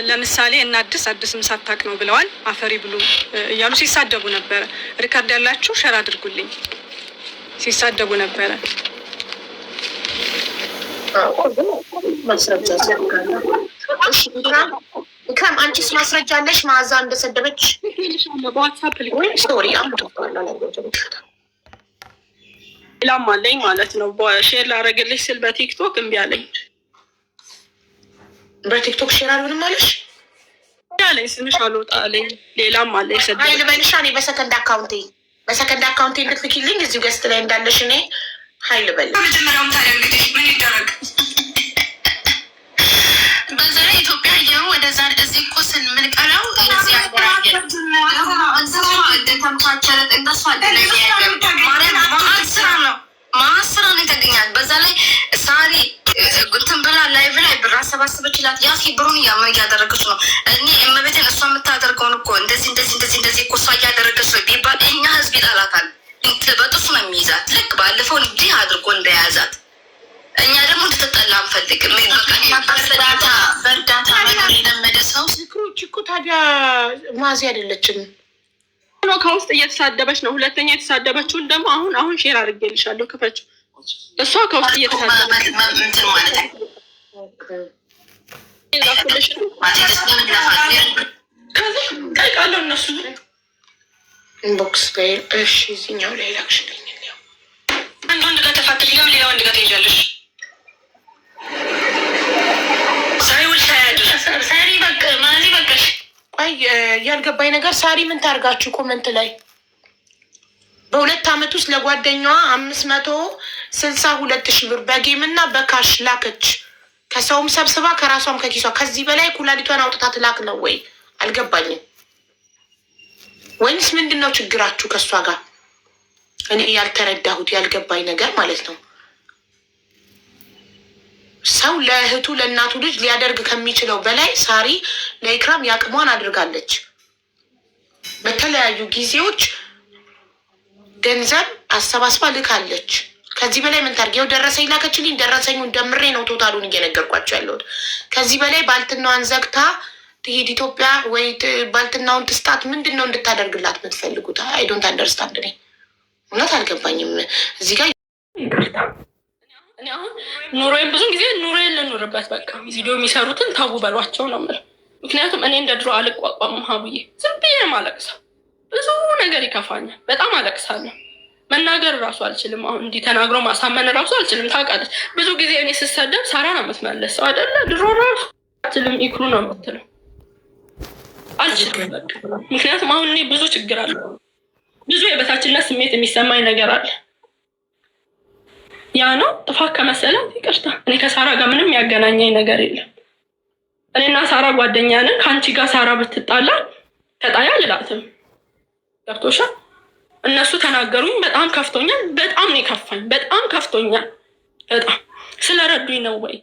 ለምሳሌ እና አዲስም ሳታቅ ነው ብለዋል። አፈሪ ብሉ እያሉ ሲሳደቡ ነበረ። ሪካርድ ያላችሁ ሸር አድርጉልኝ። ሲሳደቡ ነበረ። ማስረጃ ኢክራም አንቺስ ማስረጃ አለሽ? መዓዛ እንደሰደበች በዋትሳፕ ስቶሪ ሌላም አለኝ ማለት ነው። ሼር ላደርግልሽ ስል በቲክቶክ እምቢ አለኝ። በቲክቶክ ሼር አልሆንም አለሽ ያለኝ ስምሽ አልወጣ አለኝ። ሌላም አለኝ ሀይል በልሻ እኔ በሰከንድ አካውንቴ እንድትልኪልኝ እዚሁ ገስት ላይ እንዳለሽ እኔ ሀይል በል መጀመሪያውም ታዲያ እንግዲህ ምን ይደረግ በዛ ላይ ኢትዮጵያ እየሩ ወደዛ እዚህ እኮ ስንምንቀለው ማስራ ነው ይተገኛል። በዛ ላይ ሳሪ እንትን ብላ ላይቭ ላይ ብር አሰባሰበች ይላት ያ ብሩን እያደረገች ነው። እኔ እመቤቴን እሷ የምታደርገውን እኮ እንደዚህ እኮ እሷ እያደረገች ነው ቢባል እኛ ህዝብ ይጣላታል። በጥሱ ነው የሚይዛት። ልክ ባለፈው እንዲህ አድርጎ እንደያዛት እኛ ደግሞ እንድትጠላ አንፈልግም። በእርዳታ ነገር የለመደ ሰው ስክሮች እኮ ታዲያ ማዚ አይደለችም ከውስጥ እየተሳደበች ነው። ሁለተኛ የተሳደበችውን ደግሞ አሁን ሼር አድርጌልሻለሁ። ክፈችው። እሷ ከውስጥ እየተሳደበች እንትን ማለት ነው። ከዛ ጠይቃለሁ እነሱ ኢንቦክስ ላይ እሺ፣ እዚህኛው ላይ ላክሽልኝ። አንድ ወንድ ጋር ተፋተሽ ለምን ሌላ ወንድ ጋር ትሄጃለሽ? ቆይ ያልገባኝ ነገር ሳሪ ምን ታርጋችሁ? ኮመንት ላይ በ2 ዓመት ውስጥ ለጓደኛዋ 562,000 ብር በጌም እና በካሽ ላከች። ከሰውም ሰብስባ ከራሷም ከኪሷ። ከዚህ በላይ ኩላሊቷን አውጥታ ትላክ ነው ወይ? አልገባኝም። ወይንስ ምንድን ነው ችግራችሁ ከእሷ ጋር? እኔ ያልተረዳሁት ያልገባኝ ነገር ማለት ነው። ሰው ለእህቱ ለእናቱ ልጅ ሊያደርግ ከሚችለው በላይ ሳሪ ለኢክራም ያቅሟን አድርጋለች። በተለያዩ ጊዜዎች ገንዘብ አሰባስባ ልካለች። ከዚህ በላይ ምን ታርግ? ይኸው ደረሰኝ ላከችልኝ። ደረሰኙን ደምሬ ነው ቶታሉን እየነገርኳቸው ያለሁት። ከዚህ በላይ ባልትናዋን ዘግታ ትሄድ ኢትዮጵያ ወይ ባልትናውን ትስጣት? ምንድን ነው እንድታደርግላት የምትፈልጉት? አይ ዶንት አንደርስታንድ። እኔ እውነት አልገባኝም። እዚህ ጋር እኔ አሁን ኑሮዬን ብዙ ጊዜ ኑሮዬን ልኑርበት፣ በቃ ቪዲዮ የሚሰሩትን ታቡ በሏቸው ነው የምልህ። ምክንያቱም እኔ እንደ ድሮ አልቋቋምም ሀቡዬ። ዝም ብዬ ነው የማለቅሰው። ብዙ ነገር ይከፋኛል። በጣም አለቅሳለሁ። መናገር እራሱ አልችልም። አሁን እንዲህ ተናግሮ ማሳመን እራሱ አልችልም። ታውቃለች፣ ብዙ ጊዜ እኔ ስሰደብ ሳራ ነው የምትመለሰው አይደለ? ድሮ እራሱ አልችልም፣ ኢክሩ ነው የምትለው። አልችልም በቃ። ምክንያቱም አሁን እኔ ብዙ ችግር አለ፣ ብዙ የበታችነት ስሜት የሚሰማኝ ነገር አለ። ያ ነው ጥፋት ከመሰለ ይቅርታ። እኔ ከሳራ ጋር ምንም ያገናኘኝ ነገር የለም። እኔና ሳራ ጓደኛ ነን። ከአንቺ ጋር ሳራ ብትጣላ ተጣያ አልላትም። ገብቶሻል? እነሱ ተናገሩኝ፣ በጣም ከፍቶኛል። በጣም ነው የከፋኝ፣ በጣም ከፍቶኛል። በጣም ስለረዱኝ ነው ወይ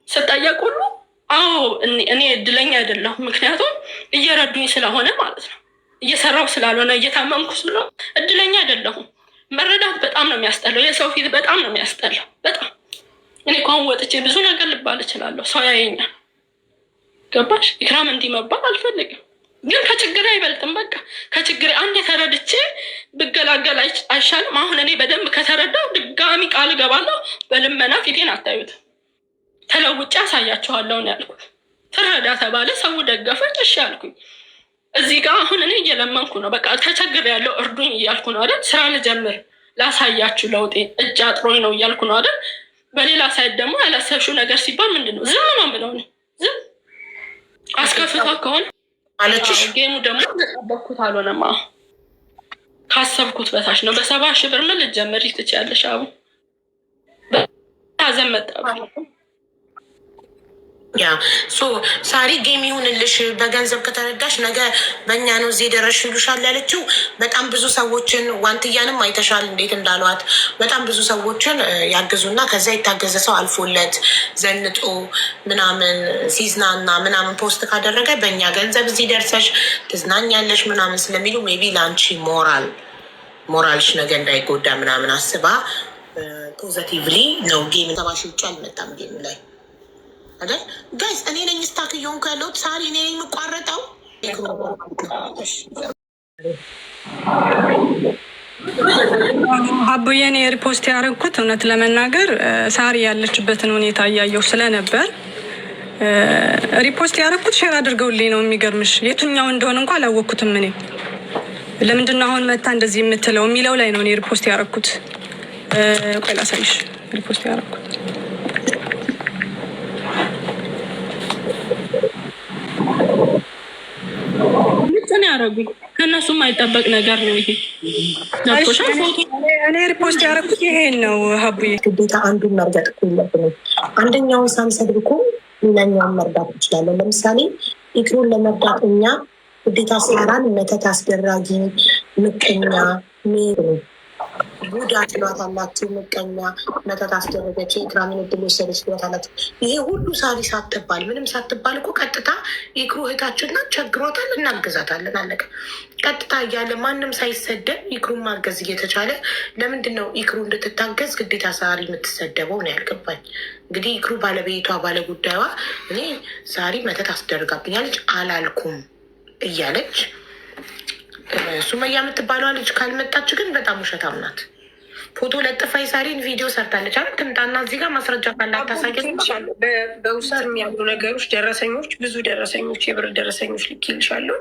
ስጠየቅ ሁሉ አዎ እኔ እድለኛ አይደለሁም። ምክንያቱም እየረዱኝ ስለሆነ ማለት ነው። እየሰራው ስላልሆነ እየታመምኩ ስለሆነ እድለኛ አይደለሁም። መረዳት በጣም ነው የሚያስጠላው። የሰው ፊት በጣም ነው የሚያስጠላው። በጣም እኔ እንኳን ወጥቼ ብዙ ነገር ልባል እችላለሁ፣ ሰው ያየኛል። ገባሽ? ኢክራም እንዲህ መባል አልፈልግም፣ ግን ከችግሬ አይበልጥም። በቃ ከችግሬ አንድ የተረድቼ ብገላገል አይሻልም? አሁን እኔ በደንብ ከተረዳው ድጋሚ ቃል እገባለሁ፣ በልመና ፊቴን አታዩት፣ ተለውጬ አሳያችኋለሁ ነው ያልኩት። ትረዳ ተባለ፣ ሰው ደገፈኝ፣ እሺ አልኩኝ። እዚህ ጋር አሁን እኔ እየለመንኩ ነው። በቃ ተቸግሬ ያለው እርዱኝ እያልኩ ነው አይደል? ስራ ልጀምር ላሳያችሁ ለውጤ እጅ አጥሮኝ ነው እያልኩ ነው አይደል? በሌላ ሳይድ ደግሞ ያላሰብሽው ነገር ሲባል ምንድን ነው ዝም ነው የምለው። ዝም አስከፍቷ ከሆነ አለችሽ። ጌሙ ደግሞ ተጠበቅኩት አልሆነማ፣ ካሰብኩት በታች ነው። በ70 ሺህ ብር ምን ልትጀምሪ ትችያለሽ? አቡ ሀዘን መጣብኝ። ያ ሳሪ ጌም ይሁንልሽ፣ በገንዘብ ከተረዳሽ ነገ በእኛ ነው እዚህ የደረስሽ ይሉሻል ያለችው። በጣም ብዙ ሰዎችን ዋንትያንም አይተሻል እንዴት እንዳሏት። በጣም ብዙ ሰዎችን ያግዙና ከዛ የታገዘ ሰው አልፎለት ዘንጦ ምናምን ሲዝናና ምናምን ፖስት ካደረገ በእኛ ገንዘብ እዚህ ደርሰሽ ትዝናኛለሽ ምናምን ስለሚሉ ሜቢ ለአንቺ ሞራልሽ ነገ እንዳይጎዳ ምናምን አስባ ፖዘቲቭሊ ነው ጌም ተባሽ ውጭ አልመጣም ጌም ላይ አይደል ጋይስ? እኔ ነኝ ስታክ እየሆንኩ ያለሁት። ሳሪ እኔ ነኝ የምቋረጠው። ሀቡዬ እኔ ሪፖስት ያደረግኩት እውነት ለመናገር ሳሪ ያለችበትን ሁኔታ እያየሁ ስለነበር ሪፖስት ያደረግኩት ሼር አድርገውልኝ ነው። የሚገርምሽ የቱኛው እንደሆነ እንኳ አላወቅኩትም። እኔ ለምንድነው አሁን መታ እንደዚህ የምትለው የሚለው ላይ ነው እኔ ሪፖስት ያደረግኩት። ቆይ ላሳይሽ ሪፖስት ያደረግኩት ምንድን ያደረጉኝ? ከእነሱ የማይጠበቅ ነገር ነው ይሄ። እኔ ሪፖስት ያደረኩት ይሄን ነው። ሀቡዬ ግዴታ አንዱን መርዳት እኮ የለብንም። አንደኛውን ሳንሰድብ እኮ ሌላኛውን መርዳት እንችላለን። ለምሳሌ ኢክሩን ለመርዳት እኛ ግዴታ ሳራን መተት አስደራጊ፣ ምቀኛ ቡዳ ትሏታላችሁ። ምቀኛ መተት አስደረገች፣ ኢክራምን እድል ወሰደች ትሏታላችሁ። ይሄ ሁሉ ሳሪ ሳትባል ምንም ሳትባል እኮ ቀጥታ ኢክሩ እህታችንና ቸግሯታል፣ እናግዛታለን፣ አለቀ። ቀጥታ እያለ ማንም ሳይሰደብ ኢክሩን ማገዝ እየተቻለ ለምንድን ነው ኢክሩ እንድትታገዝ ግዴታ ሳሪ የምትሰደበው ነው ያልገባኝ። እንግዲህ ኢክሩ ባለቤቷ ባለጉዳዩዋ እኔ ሳሪ መተት አስደርጋብኛለች አላልኩም እያለች ሱመያ የምትባለዋ ልጅ ካልመጣች ግን በጣም ውሸታም ናት። ፎቶ ለጥፋ የሳሪን ቪዲዮ ሰርታለች። አሁን ትምጣና እዚህ ጋር ማስረጃ ካላት ታሳየች። በውስጥ የሚያሉ ነገሮች ደረሰኞች፣ ብዙ ደረሰኞች፣ የብር ደረሰኞች ልኬልሻለሁ።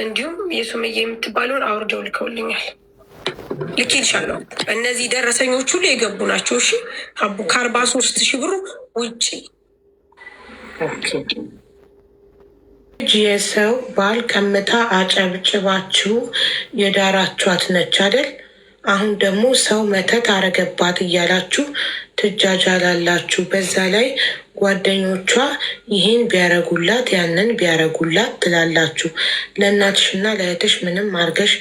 እንዲሁም የሱመያ የምትባለውን አውርደው ልከውልኛል፣ ልኬልሻለሁ። እነዚህ ደረሰኞች ሁሉ የገቡ ናቸው። እሺ አቡ ከ43,000 ብሩ ውጭ የሰው ባል ከምታ አጨብጭባችሁ የዳራችኋት ነች አይደል? አሁን ደግሞ ሰው መተት አረገባት እያላችሁ ትጃጃላላችሁ። በዛ ላይ ጓደኞቿ ይህን ቢያረጉላት ያንን ቢያረጉላት ትላላችሁ። ለእናትሽና ለእህትሽ ምንም አርገሽ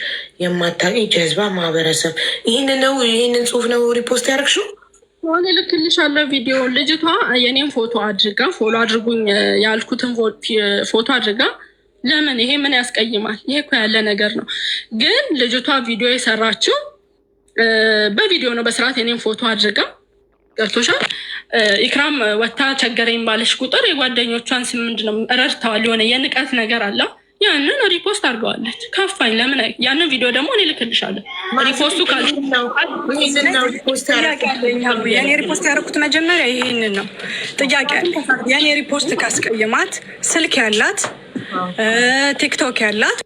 የማታውቂ ጀዝባ ማህበረሰብ። ይህንን ጽሁፍ ነው ሪፖስት ያደረግሽው? ሆነ ልክልሻለሁ ቪዲዮ። ልጅቷ የኔን ፎቶ አድርጋ ፎሎ አድርጉኝ ያልኩትን ፎቶ አድርጋ ለምን ይሄ ምን ያስቀይማል? ይሄ እኮ ያለ ነገር ነው። ግን ልጅቷ ቪዲዮ የሰራችው በቪዲዮ ነው በስርዓት የኔን ፎቶ አድርጋ ገብቶሻል። ኢክራም ወታ ቸገረኝ ባለሽ ቁጥር የጓደኞቿን ስም ምንድነው ረድተዋል። የሆነ የንቀት ነገር አለ። ያንን ሪፖስት አድርገዋለች። ከፋኝ። ለምን ያንን ቪዲዮ ደግሞ እኔ ልክልሻለሁ። ሪፖስቱ የኔ ሪፖስት ያደረኩት መጀመሪያ ይሄንን ነው። ጥያቄ አለ። የኔ ሪፖስት ካስቀየማት ስልክ ያላት ቲክቶክ ያላት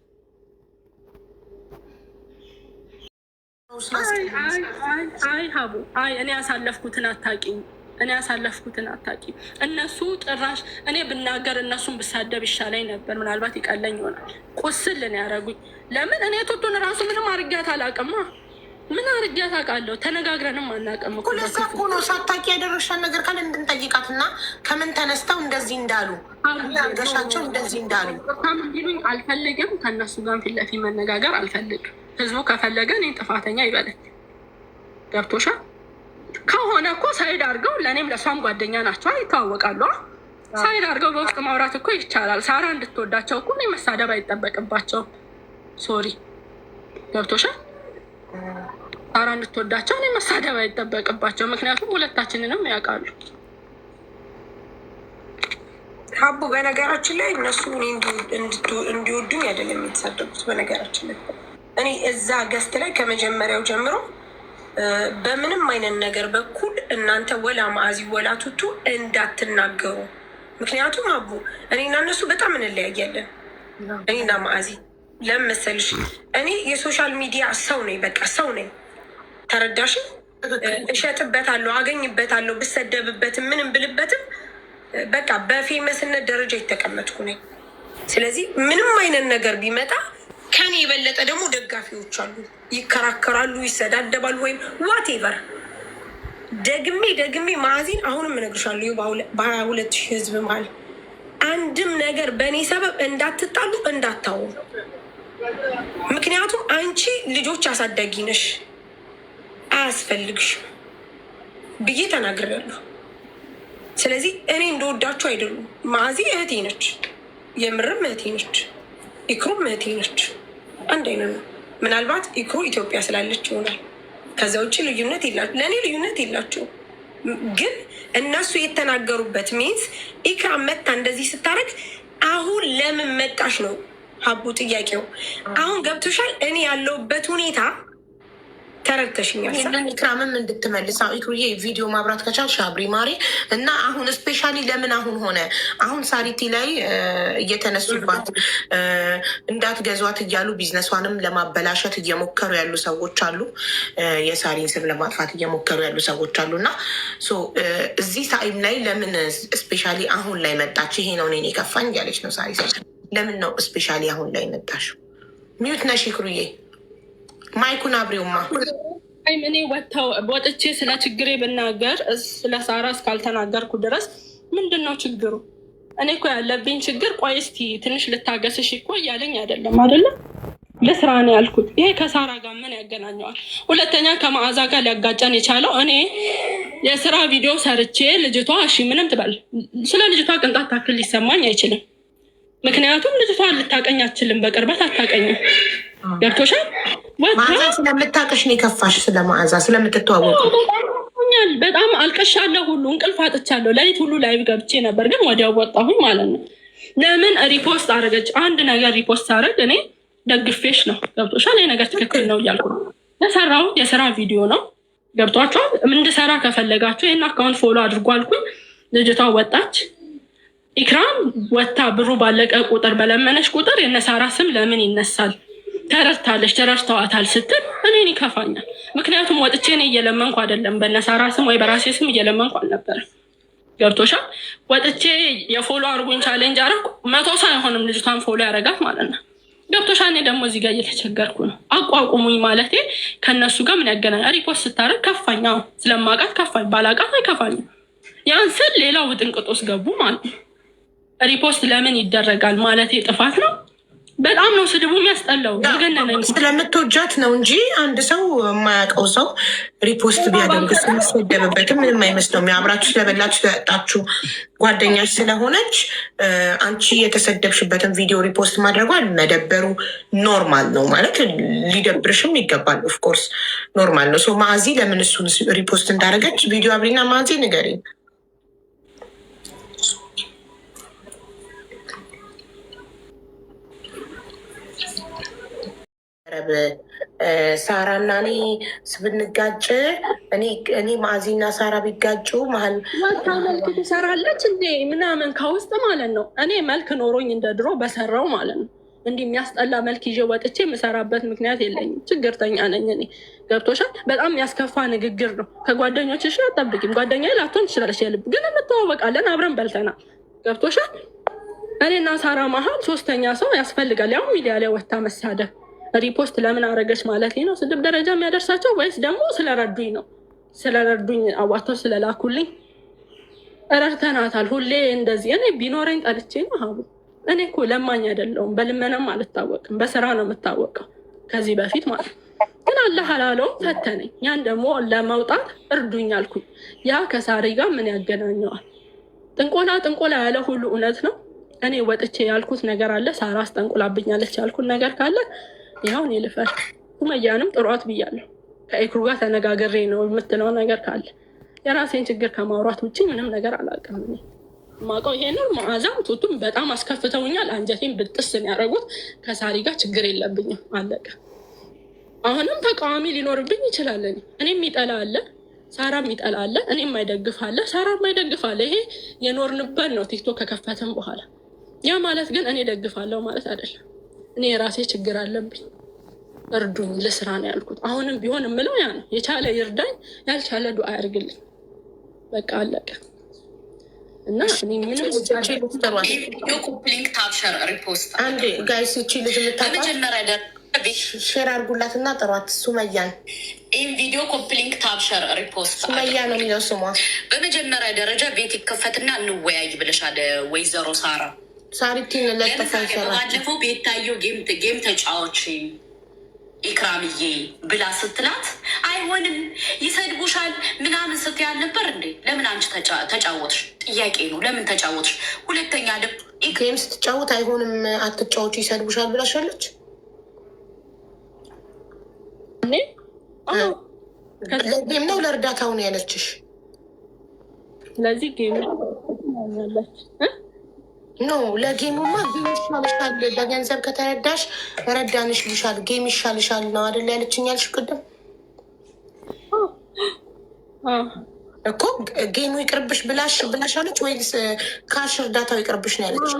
እኔ ያሳለፍኩትን አታውቂም። እነሱ ጭራሽ እኔ ብናገር እነሱን ብሳደብ ይሻለኝ ነበር። ምናልባት ይቀለኝ ይሆናል። ቁስልን ያደረጉኝ ለምን? እኔ ቱቱን ራሱ ምንም አርጊያት አላውቅማ። ምን አርጊያት አውቃለሁ? ተነጋግረንም አናውቅም እኮ። ለዛ እኮ ነው ሳታውቂ ያደረሻን ነገር ካለ እንድንጠይቃት እና ከምን ተነስተው እንደዚህ እንዳሉ ገሻቸው እንደዚህ እንዳሉ ይሉኝ አልፈልግም። ከእነሱ ጋር ፊት ለፊት መነጋገር አልፈልግም። ህዝቡ ከፈለገ እኔን ጥፋተኛ ይበለኝ። ገብቶሻል? ከሆነ እኮ ሳይድ አድርገው ለእኔም ለእሷም ጓደኛ ናቸው፣ ይተዋወቃሉ። ሳይድ አድርገው በውስጥ ማውራት እኮ ይቻላል። ሳራ እንድትወዳቸው እኮ እኔ መሳደብ አይጠበቅባቸውም። ሶሪ ገብቶሻል? ሳራ እንድትወዳቸው እኔ መሳደብ አይጠበቅባቸው። ምክንያቱም ሁለታችንንም ያውቃሉ። አቡ በነገራችን ላይ እነሱ እኔ እንዲወዱኝ አይደለም የተሳደቡት። በነገራችን ላይ እኔ እዛ ገስት ላይ ከመጀመሪያው ጀምሮ በምንም አይነት ነገር በኩል እናንተ ወላ ማዕዚ ወላ ቱቱ እንዳትናገሩ። ምክንያቱም አቡ እኔና እነሱ በጣም እንለያያለን። እኔና ማዕዚ ለምን መሰልሽ? እኔ የሶሻል ሚዲያ ሰው ነኝ፣ በቃ ሰው ነኝ። ተረዳሽ? እሸጥበታለሁ፣ አገኝበታለሁ፣ ብሰደብበትም ምንም ብልበትም በቃ በፌመስነት ደረጃ የተቀመጥኩ ነኝ። ስለዚህ ምንም አይነት ነገር ቢመጣ ከኔ የበለጠ ደግሞ ደጋፊዎች አሉ። ይከራከራሉ፣ ይሰዳደባሉ፣ ወይም ዋቴቨር። ደግሜ ማዕዚን አሁንም እነግርሻለሁ በ22,000 ህዝብ መሀል አንድም ነገር በእኔ ሰበብ እንዳትጣሉ እንዳታወሩ። ምክንያቱም አንቺ ልጆች አሳዳጊ ነሽ፣ አያስፈልግሽም ብዬ ተናግሬያለሁ። ስለዚህ እኔ እንደወዳችሁ አይደሉም። ማዕዚ እህቴ ነች፣ የምርም እህቴ ነች፣ ኢክሩም እህቴ ነች። አንድ አይነት ነው። ምናልባት ኢክሩ ኢትዮጵያ ስላለች ይሆናል። ከዛ ውጭ ልዩነት የላቸው፣ ለእኔ ልዩነት የላቸው። ግን እነሱ የተናገሩበት ሚንስ ኢክራም መታ እንደዚህ ስታደርግ አሁን ለምን መጣሽ ነው ሀቡ ጥያቄው። አሁን ገብቶሻል? እኔ ያለሁበት ሁኔታ ተረድተሽኛል። ይህንን ኢክራምም እንድትመልስ ኢክሩዬ ቪዲዮ ማብራት ከቻልሽ አብሪ ማሪ። እና አሁን ስፔሻሊ ለምን አሁን ሆነ? አሁን ሳሪቲ ላይ እየተነሱባት እንዳትገዟት እያሉ ቢዝነሷንም ለማበላሸት እየሞከሩ ያሉ ሰዎች አሉ። የሳሪን ስም ለማጥፋት እየሞከሩ ያሉ ሰዎች አሉ። እና እዚህ ታይም ላይ ለምን ስፔሻሊ አሁን ላይ መጣች? ይሄ ነው እኔን የከፋኝ እያለች ነው ሳሪ። ለምን ነው ስፔሻሊ አሁን ላይ መጣሽ? ሚዩት ነሽ ኢክሩዬ። ማይኩን አብሬውማ። እኔ ወጥቼ ስለ ችግሬ ብናገር ስለ ሳራ እስካልተናገርኩ ድረስ ምንድን ነው ችግሩ? እኔ እኮ ያለብኝ ችግር ቆይ እስቲ ትንሽ ልታገስሽ እኮ እያለኝ አይደለም ለስራ ነው ያልኩት። ይሄ ከሳራ ጋር ምን ያገናኘዋል? ሁለተኛ ከመዓዛ ጋር ሊያጋጨን የቻለው እኔ የስራ ቪዲዮ ሰርቼ ልጅቷ እሺ ምንም ትበል፣ ስለ ልጅቷ ቅንጣት ታክል ሊሰማኝ አይችልም። ምክንያቱም ልጅቷ ልታቀኝ አትችልም፣ በቅርበት አታቀኝም። ገብቶሻል? መዓዛ ስለምታውቅሽ ነው የከፋሽ፣ ስለ መዓዛ ስለምትተዋወቁ በጣም አልቀሻለሁ፣ ሁሉ እንቅልፍ አጥቻለሁ። ሌሊት ሁሉ ላይቭ ገብቼ ነበር፣ ግን ወዲያው ወጣሁኝ ማለት ነው። ለምን ሪፖስት አደረገች? አንድ ነገር ሪፖስት አደረግ እኔ ደግፌሽ ነው። ገብቶሻል? ይሄ ነገር ትክክል ነው እያልኩ ነው። የሰራው የስራ ቪዲዮ ነው። ገብቷቸዋል? እንድሰራ ከፈለጋችሁ ይህን አካውንት ፎሎ አድርጎ አልኩኝ። ልጅቷ ወጣች። ኢክራም ወታ ብሩ ባለቀ ቁጥር በለመነች ቁጥር የነሳራ ስም ለምን ይነሳል? ተረድታለች፣ ተረድተዋታል ስትል እኔን ይከፋኛል። ምክንያቱም ወጥቼ እኔ እየለመንኩ አይደለም፣ በነሳራ ስም ወይ በራሴ ስም እየለመንኩ አልነበረም። ገብቶሻል? ወጥቼ የፎሎ አርጉኝ ቻሌንጅ አረኩ 100 ሰው አይሆንም ልጅቷን ፎሎ ያረጋት ማለት ነው። ገብቶሻል? እኔ ደግሞ እዚህ ጋር እየተቸገርኩ ነው። አቋቁሙኝ ማለቴ ከእነሱ ጋር ምን ያገናኝ? ሪፖስት ስታረግ ከፋኝ። ስለማውቃት ከፋኝ፣ ባላውቃት አይከፋኝም። ያን ስል ሌላው ውጥንቅጦስ ገቡ ማለት ነው። ሪፖስት ለምን ይደረጋል ማለቴ ጥፋት ነው። በጣም ነው ስድቡ የሚያስጠላው። ገነነኝ ስለምትወጃት ነው እንጂ አንድ ሰው የማያውቀው ሰው ሪፖስት ቢያደርግ ስለሚሰደብበትም ምንም አይመስለውም። አብራችሁ ስለበላችሁ ስለጠጣችሁ ጓደኛች ስለሆነች አንቺ የተሰደብሽበትን ቪዲዮ ሪፖስት ማድረጓ መደበሩ ኖርማል ነው ማለት ሊደብርሽም ይገባል። ኦፍኮርስ ኖርማል ነው። ማዕዚ ለምን እሱን ሪፖስት እንዳደረገች ቪዲዮ አብሪና ማዕዚ ንገሪኝ። ሳራ እና እኔ ስብንጋጭ እኔ ማዕዚና ሳራ ቢጋጩ መሀል መልክ ትሰራለች እንዴ ምናምን ከውስጥ ማለት ነው። እኔ መልክ ኖሮኝ እንደ ድሮ በሰራው ማለት ነው። እንዲህ የሚያስጠላ መልክ ይዤ ወጥቼ የምሰራበት ምክንያት የለኝም። ችግርተኛ ነኝ እኔ። ገብቶሻል? በጣም ያስከፋ ንግግር ነው። ከጓደኞችሽ አጠብቂም። ጓደኛ ላትሆን ትችላለች፣ የልብ ግን እንተዋወቃለን፣ አብረን በልተናል። ገብቶሻል? እኔና ሳራ መሀል ሶስተኛ ሰው ያስፈልጋል። ያው ሚዲያ ላይ ወታ መሳደብ ሪፖስት ለምን አረገች ማለት ነው? ስድብ ደረጃ የሚያደርሳቸው ወይስ ደግሞ ስለረዱኝ ነው? ስለረዱኝ አዋተው ስለላኩልኝ ረድተናታል። ሁሌ እንደዚህ እኔ ቢኖረኝ ጠልቼ ነው ሀቡ። እኔ እኮ ለማኝ አይደለሁም፣ በልመናም አልታወቅም፣ በስራ ነው የምታወቀው ከዚህ በፊት ማለት ግን አላህ አላለውም ፈተነኝ። ያን ደግሞ ለመውጣት እርዱኝ አልኩኝ። ያ ከሳሪ ጋር ምን ያገናኘዋል? ጥንቆላ ያለ ሁሉ እውነት ነው። እኔ ወጥቼ ያልኩት ነገር አለ፣ ሳራ አስጠንቁላብኛለች ያልኩት ነገር ካለ ይኸውን ይልፈል። ሱመያንም ጥሯት ብያለሁ። ከኤክሩ ጋር ተነጋግሬ ነው የምትለው ነገር ካለ የራሴን ችግር ከማውራት ውጭ ምንም ነገር አላውቅም። ማውቀው ይሄ ነው። መዓዛም ቱቱም በጣም አስከፍተውኛል። አንጀቴን ብጥስን ያደረጉት ከሳሪ ጋር ችግር የለብኝም፣ አለቀ። አሁንም ተቃዋሚ ሊኖርብኝ ይችላል። እኔም ይጠላ አለ፣ ሳራም ይጠላ አለ፣ እኔም አይደግፍ አለ፣ ሳራም አይደግፍ አለ። ይሄ የኖርንበት ነው ቲክቶክ ከከፈትም በኋላ። ያ ማለት ግን እኔ ደግፋለሁ ማለት አይደለም። እኔ የራሴ ችግር አለብኝ፣ እርዱኝ፣ ለስራ ነው ያልኩት። አሁንም ቢሆን የምለው ያ ነው። የቻለ ይርዳኝ፣ ያልቻለ ዱዓ ያርግልኝ። በቃ አለቀ። እና ምንም ኮፕሊንክ ታብሸር ሪፖስት አንዴ ጋይስ እቺ ልጅ የምታመጀመሪያ ሼር አርጉላት እና ጥሯት። ሱመያን ይህን ቪዲዮ ኮፕሊንክ ታብሸር ሪፖስት ሱመያ ነው የሚለው ስሟ። በመጀመሪያ ደረጃ ቤት ይከፈትና እንወያይ ብለሻል ወይዘሮ ሳራ ሳሪቲን ባለፈው ቤታየው ጌም ተጫዋች ኢክራምዬ ብላ ስትላት አይሆንም ይሰድቡሻል ምናምን ስትያል ነበር እንዴ? ለምን አንቺ ተጫወትሽ? ጥያቄ ነው። ለምን ተጫወትሽ? ሁለተኛ ጌም ስትጫወት አይሆንም አትጫወቹ ይሰድቡሻል ብላሻለች። ጌም ነው ለእርዳታው ነው ያለችሽ። ስለዚህ ጌም ኖ ለጌሙማ ጌም ይሻልሻል። በገንዘብ ከተረዳሽ ረዳንሽ ይልሻል። ጌም ይሻልሻል ነው አይደል ያለችኝ ያልሽ ቅድም እኮ። ጌሙ ይቅርብሽ ብላሻለች ወይስ ካሽ እርዳታው ይቅርብሽ ነው ያለች?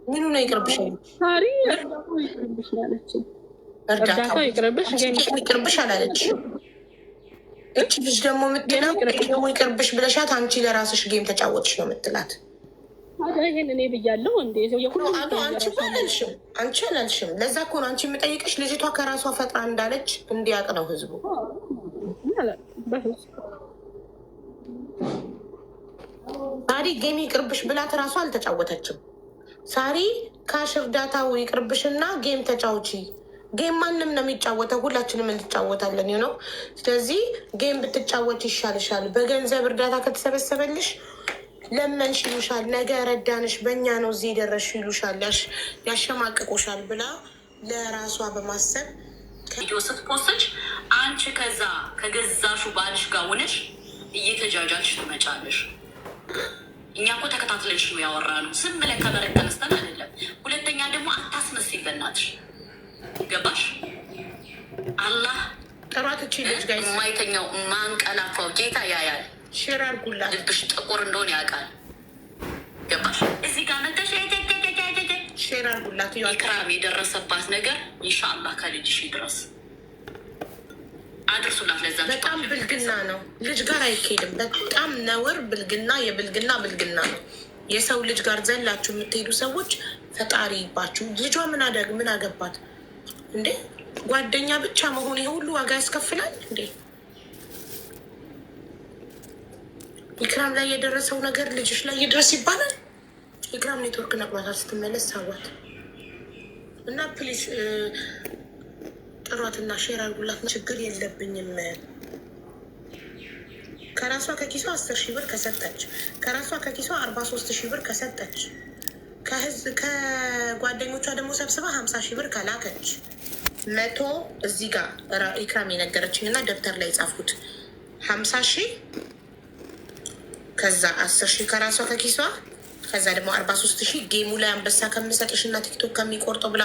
ምኑ ነው ይቅርብሽ? ሳሪ እርዳታው ይቅርብሽ ነው ያለች። እርዳታው ይቅርብሽ ጌም ይቅርብሽ አላለች። እቺ ልጅ ደግሞ የምትለው ጌሙ ይቅርብሽ ብለሻት አንቺ ለራስሽ ጌም ተጫወትሽ ነው የምትላት። ይሄን እኔ ብያለሁ እንዴ? አንቺ አላልሽም። ለዛ እኮ ነው አንቺ የምጠይቅሽ። ልጅቷ ከራሷ ፈጥራ እንዳለች እንዲያውቅ ነው ህዝቡ። ሳሪ ጌም ይቅርብሽ ብላት እራሷ አልተጫወተችም። ሳሪ ካሽ እርዳታው ይቅርብሽና ጌም ተጫውቺ። ጌም ማንም ነው የሚጫወተው፣ ሁላችንም እንጫወታለን ነው። ስለዚህ ጌም ብትጫወት ይሻልሻል። በገንዘብ እርዳታ ከተሰበሰበልሽ ለመንሽ ይሉሻል። ነገ ረዳንሽ በእኛ ነው እዚህ የደረስሽ ይሉሻል፣ ያሸማቅቁሻል ብላ ለራሷ በማሰብ ቪዲዮ ስትፖስች አንቺ ከዛ ከገዛሹ ባልሽ ጋር ሆነሽ እየተጃጃልሽ ትመጫለሽ። እኛ እኮ ተከታትለሽ ነው ያወራ ነው። ዝም ብለን ከመሬት ተነስተን አይደለም። ሁለተኛ ደግሞ አታስመስይ በእናትሽ። ገባሽ? አላህ ጥሯትች ልጅ ጋር የማይተኛው ማንቀላፋው ጌታ ያያል። ሼር አድርጉላት። ልብሽ ጥቁር እንደሆነ ያውቃል። ገባሽ? እዚህ ጋር መተሽ ሼር አድርጉላት። ኢክራም የደረሰባት ነገር ኢንሻአላህ ከልጅሽ ይድረስ። አድርሱላት። ለዛ በጣም ብልግና ነው። ልጅ ጋር አይኬድም። በጣም ነውር፣ ብልግና፣ የብልግና ብልግና ነው። የሰው ልጅ ጋር ዘላችሁ የምትሄዱ ሰዎች ፈጣሪ ይባችሁ። ልጇ ምን አገባት እንዴ? ጓደኛ ብቻ መሆን ይሄ ሁሉ ዋጋ ያስከፍላል እንዴ? ኢክራም ላይ የደረሰው ነገር ልጅሽ ላይ ይድረስ ይባላል። ኢክራም ኔትወርክ ነቅሏታል። ስትመለስ ሳዋት እና ፕሊስ ጥሯትና ሼር አድርጉላት። ችግር የለብኝም። ከራሷ ከኪሷ 10 ሺህ ብር ከሰጠች፣ ከራሷ ከኪሷ 43 ሺህ ብር ከሰጠች፣ ከጓደኞቿ ደግሞ ሰብስባ 50 ሺህ ብር ከላከች 100 እዚህ ጋር ኢክራም የነገረችኝ እና ደብተር ላይ የጻፍኩት 50 ሺህ ከዛ 10 ሺህ ከራሷ ከኪሷ ከዛ ደግሞ 43 ሺህ ጌሙ ላይ አንበሳ ከምሰጥሽ እና ቲክቶክ ከሚቆርጠው ብላ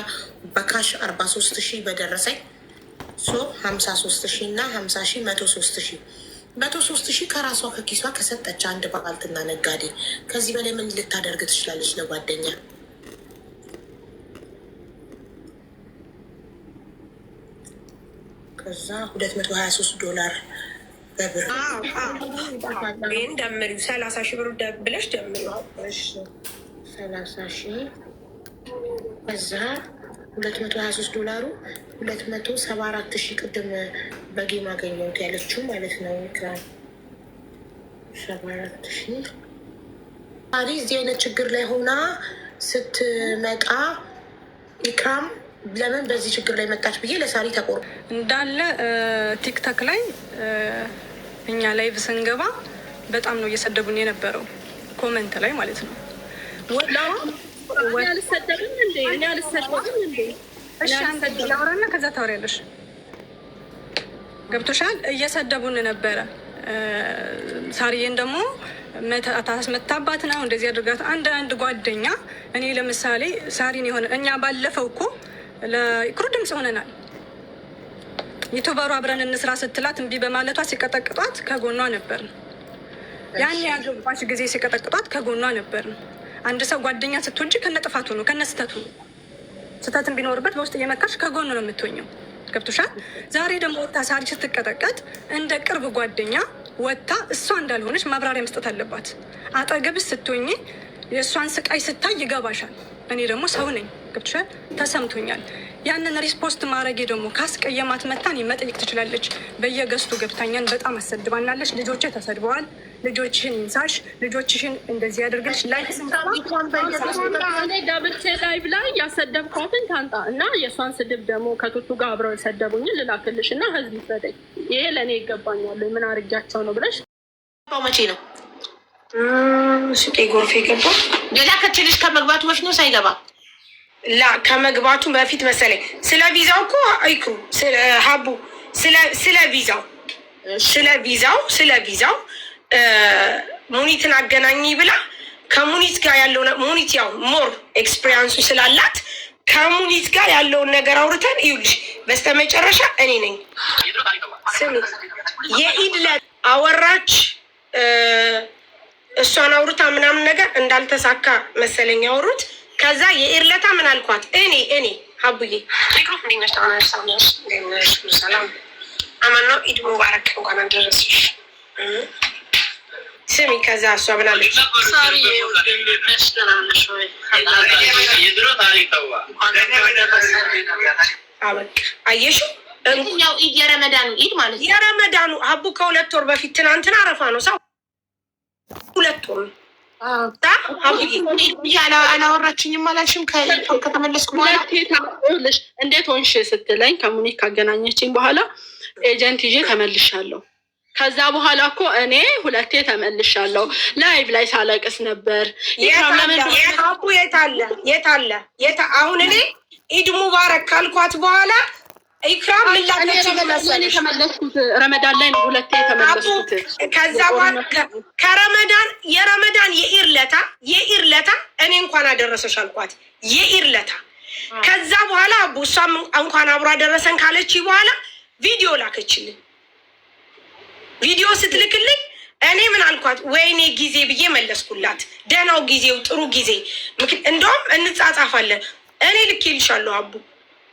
በካሽ 43 ሺህ በደረሰኝ 53 ሺህ እና 50 ሺህ 103 ሺህ 103 ሺህ ከራሷ ከኪሷ ከሰጠች አንድ ባልትና ነጋዴ ከዚህ በላይ ምን ልታደርግ ትችላለች ለጓደኛ? ከዛ $223 በብር ይህን ደምሪው 30 ሺህ ብር ብለሽ ደምሪው። 30 ሺህ ከዛ $223 274 ሺህ ቅድም በጌም አገኘሁት ያለችው ማለት ነው። ኢክራም 74 ሺህ ታዲያ እዚህ አይነት ችግር ላይ ሆና ስትመጣ ኢክራም ለምን በዚህ ችግር ላይ መጣች ብዬ ለሳሪ ተቆር እንዳለ ቲክቶክ ላይ እኛ ላይቭ ስንገባ በጣም ነው እየሰደቡን የነበረው፣ ኮመንት ላይ ማለት ነው። አልሰደብም እንዴ? እኔ አልሰደብም እንዴ? እሺ አንተ ላውራና ከዛ ታወሪያለሽ። ገብቶሻል? እየሰደቡን ነበረ። ሳሪዬን ደግሞ ታስመታባት ነው እንደዚህ አድርጋት። አንድ ጓደኛ እኔ ለምሳሌ ሳሪን የሆነ እኛ ባለፈው እኮ ለኢክሩ ድምፅ ሆነናል። ዩቱበሩ አብረን እንስራ ስትላት እምቢ በማለቷ ሲቀጠቅጧት ከጎኗ ነበር። ያን ያገባች ጊዜ ሲቀጠቅጧት ከጎኗ ነበር። አንድ ሰው ጓደኛ ስትሆንጂ ከነጥፋቱ ነው ከነስተቱ ነው። ስተትን ቢኖርበት በውስጥ እየመካሽ ከጎኑ ነው የምትሆኘው። ገብቶሻል? ዛሬ ደግሞ ወታ ሳሪ ስትቀጠቀጥ እንደ ቅርብ ጓደኛ ወታ እሷ እንዳልሆነች ማብራሪያ መስጠት አለባት። አጠገብስ ስትሆኝ የእሷን ስቃይ ስታይ ይገባሻል። እኔ ደግሞ ሰው ነኝ። ገብቶሻል? ተሰምቶኛል። ያንን ሪስፖስት ማድረጌ ደግሞ ካስቀየማት መታን መጠየቅ ትችላለች። በየገዝቱ ገብታኛን በጣም አሰድባናለች። ልጆቼ ተሰድበዋል። ልጆችሽን ይንሳሽ፣ ልጆችሽን እንደዚህ ያደርግልሽ ላይ ዳብቼ ላይቭ ላይ ያሰደብኳትን ታንጣ እና የእሷን ስድብ ደግሞ ከቱቱ ጋር አብረው የሰደቡኝን ልላክልሽ እና ህዝብ ይፈጠኝ። ይሄ ለእኔ ይገባኛል። ምን አርጊያቸው ነው ብለሽ መቼ ነው ሱቄ ጎርፌ ገባ? የላከችልሽ ከመግባቱ በፊት ነው ሳይገባ? ላ ከመግባቱ በፊት መሰለኝ። ስለ ቪዛው እኮ አይክሩ ሀቡ ስለ ቪዛው ሙኒትን አገናኝ ብላ ከሙኒት ጋር ያለው ሙኒት ያው ሞር ኤክስፔሪንሱ ስላላት ከሙኒት ጋር ያለውን ነገር አውርተን ይኸውልሽ፣ በስተመጨረሻ እኔ ነኝ ስሚ የኢድ ዕለት አወራች። እሷን አውርታ ምናምን ነገር እንዳልተሳካ መሰለኝ ያወሩት። ከዛ የኢድ ዕለት ምን አልኳት? እኔ ሀቡዬ ሰላም አማን ነው፣ ኢድ ሙባረክ እንኳን አደረሰሽ። ስሚ ከዛ እሷ ብላለች አየሽው? ያው ኢድ የረመዳኑ ኢድ ማለት የረመዳኑ ሀቡ ከ2 ወር በፊት ትናንትና አረፋ ነው። ሰው 2 ወር አላወራችኝም አላልሽም? ከተመለስኩ በኋላ እንዴት ሆንሽ ስትለኝ ከሙኒክ ካገናኘችኝ በኋላ ኤጀንት ይዤ ተመልሻለሁ። ከዛ በኋላ እኮ እኔ 2 ተመልሻለሁ። ላይቭ ላይ ሳለቅስ ነበር። ሀቡ የታለ አሁን እኔ ኢድ ሙባረክ ካልኳት በኋላ ኢክራም ምላከች መሰለሽ? የተመለስኩት ረመዳን ላይ ነው 2 የተመለስኩት። ከዛ በኋላ የረመዳን የኢድ ለታ እኔ እንኳን አደረሰሽ አልኳት። የኢድ ለታ ከዛ በኋላ አቡ እሷም እንኳን አብሮ አደረሰን ካለች በኋላ ቪዲዮ ላከችልኝ። ቪዲዮ ስትልክልኝ እኔ ምን አልኳት? ወይኔ ጊዜ ብዬ መለስኩላት። ደህናው ጊዜው ጥሩ ጊዜ እንደውም እንጻጻፋለን። እኔ ልኬልሻለሁ አቡ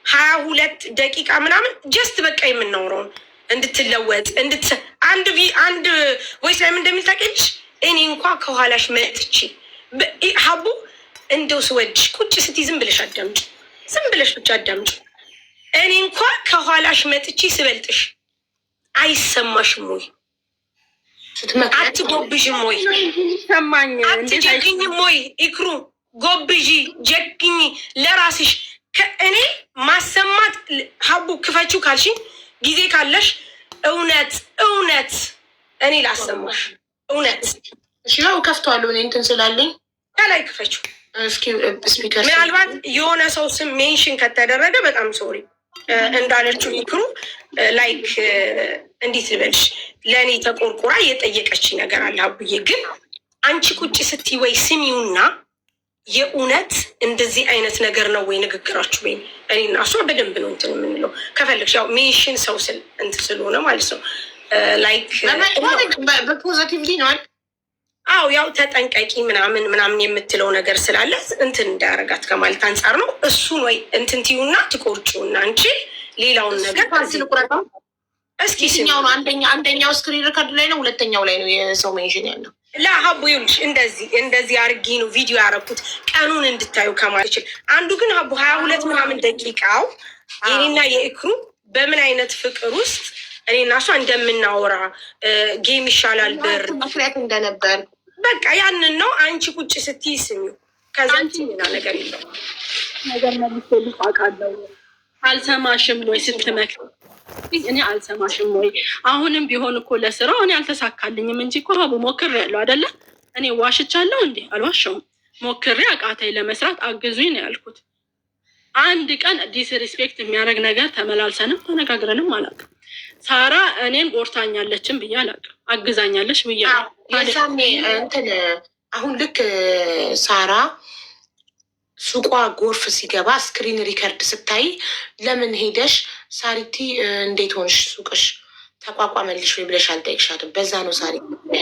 22 ደቂቃ ምናምን ጀስት በቃ የምናውረውን እንድትለወጥ አንድ ወይስ ላይ እንደሚል ታውቂያለሽ? እኔ እንኳ ከኋላሽ መጥቼ ሀቡ እንደው ስወድሽ ቁጭ ስትይ ዝም ብለሽ አዳምጪ፣ ዝም ብለሽ ብቻ አዳምጪ። እኔ እንኳ ከኋላሽ መጥቼ ስበልጥሽ አይሰማሽም ወይ? አትጎብዥም ወይ? አትጀግኝም ወይ? ኢክሩ ጎብዢ፣ ጀግኝ ለራስሽ። ከእኔ ማሰማት ሀቡ ክፈችው ካልሽኝ ጊዜ ካለሽ እውነት እኔ ላሰማሽ እውነት። ያው ከፍተዋለሁ እኔ እንትን ስላለኝ ከላይ ክፈችው። ምናልባት የሆነ ሰው ስም ሜንሽን ከተደረገ በጣም ሶሪ። እንዳለችው ይክሩ ላይክ እንዴት ልበልሽ፣ ለእኔ ተቆርቆራ የጠየቀች ነገር አለ። አቡዬ ግን አንቺ ቁጭ ስትይ ወይ ስሚውና የእውነት እንደዚህ አይነት ነገር ነው ወይ ንግግራችሁ? ወይ እኔና እሷ በደንብ ነው እንትን የምንለው። ከፈለግሽ ያው ሜንሽን ሰው ስል እንትን ስለሆነ ማለት ነው ላይክ በፖዘቲቭሊ ነው። አዎ ያው ተጠንቀቂ ምናምን የምትለው ነገር ስላለ እንትን እንዳያረጋት ከማለት አንጻር ነው። እሱን ወይ እንትን ትዩና ትቆርጪውና አንቺ ሌላውን ነገር እስኪ ስኛው ነው። አንደኛው ስክሪን ሪከርድ ላይ ነው፣ ሁለተኛው ላይ ነው የሰው ሜንሽን ያለው። ለሀቡ ይኸውልሽ እንደዚህ አርጊ ነው ቪዲዮ ያረኩት ቀኑን እንድታዩ ከማለት ይችል። አንዱ ግን ሀቡ 22 ምናምን ደቂቃው የኔና የእክሩ በምን አይነት ፍቅር ውስጥ እኔና እሷ እንደምናወራ ጌም ይሻላል ብር ምክንያት እንደነበር በቃ ያንን ነው። አንቺ ቁጭ ስትይ ስሚው። ከዛ አንቺ ሌላ ነገር የለው ነገር መልሶልሽ አውቃለሁ። አልሰማሽም ወይ ስትመክር እኔ አልሰማሽም ወይ? አሁንም ቢሆን እኮ ለስራው እኔ አልተሳካልኝም እንጂ እኮ ሀቡ ሞክሬያለሁ አይደለ? እኔ ዋሽቻለሁ እንዴ? አልዋሸሁም። ሞክሬ አቃተኝ ለመስራት አግዙኝ ነው ያልኩት። አንድ ቀን ዲስሪስፔክት የሚያደርግ ነገር ተመላልሰንም ተነጋግረንም አላውቅም። ሳራ እኔን ጎርታኛለችም ብዬ አላውቅም። አግዛኛለች ብዬ እንትን አሁን ልክ ሳራ ሱቋ ጎርፍ ሲገባ ስክሪን ሪከርድ ስታይ ለምን ሄደሽ ሳሪቲ እንዴት ሆንሽ ሱቅሽ ተቋቋመልሽ ወይ ብለሽ አልጠየቅሻትም? በዛ ነው ሳሪ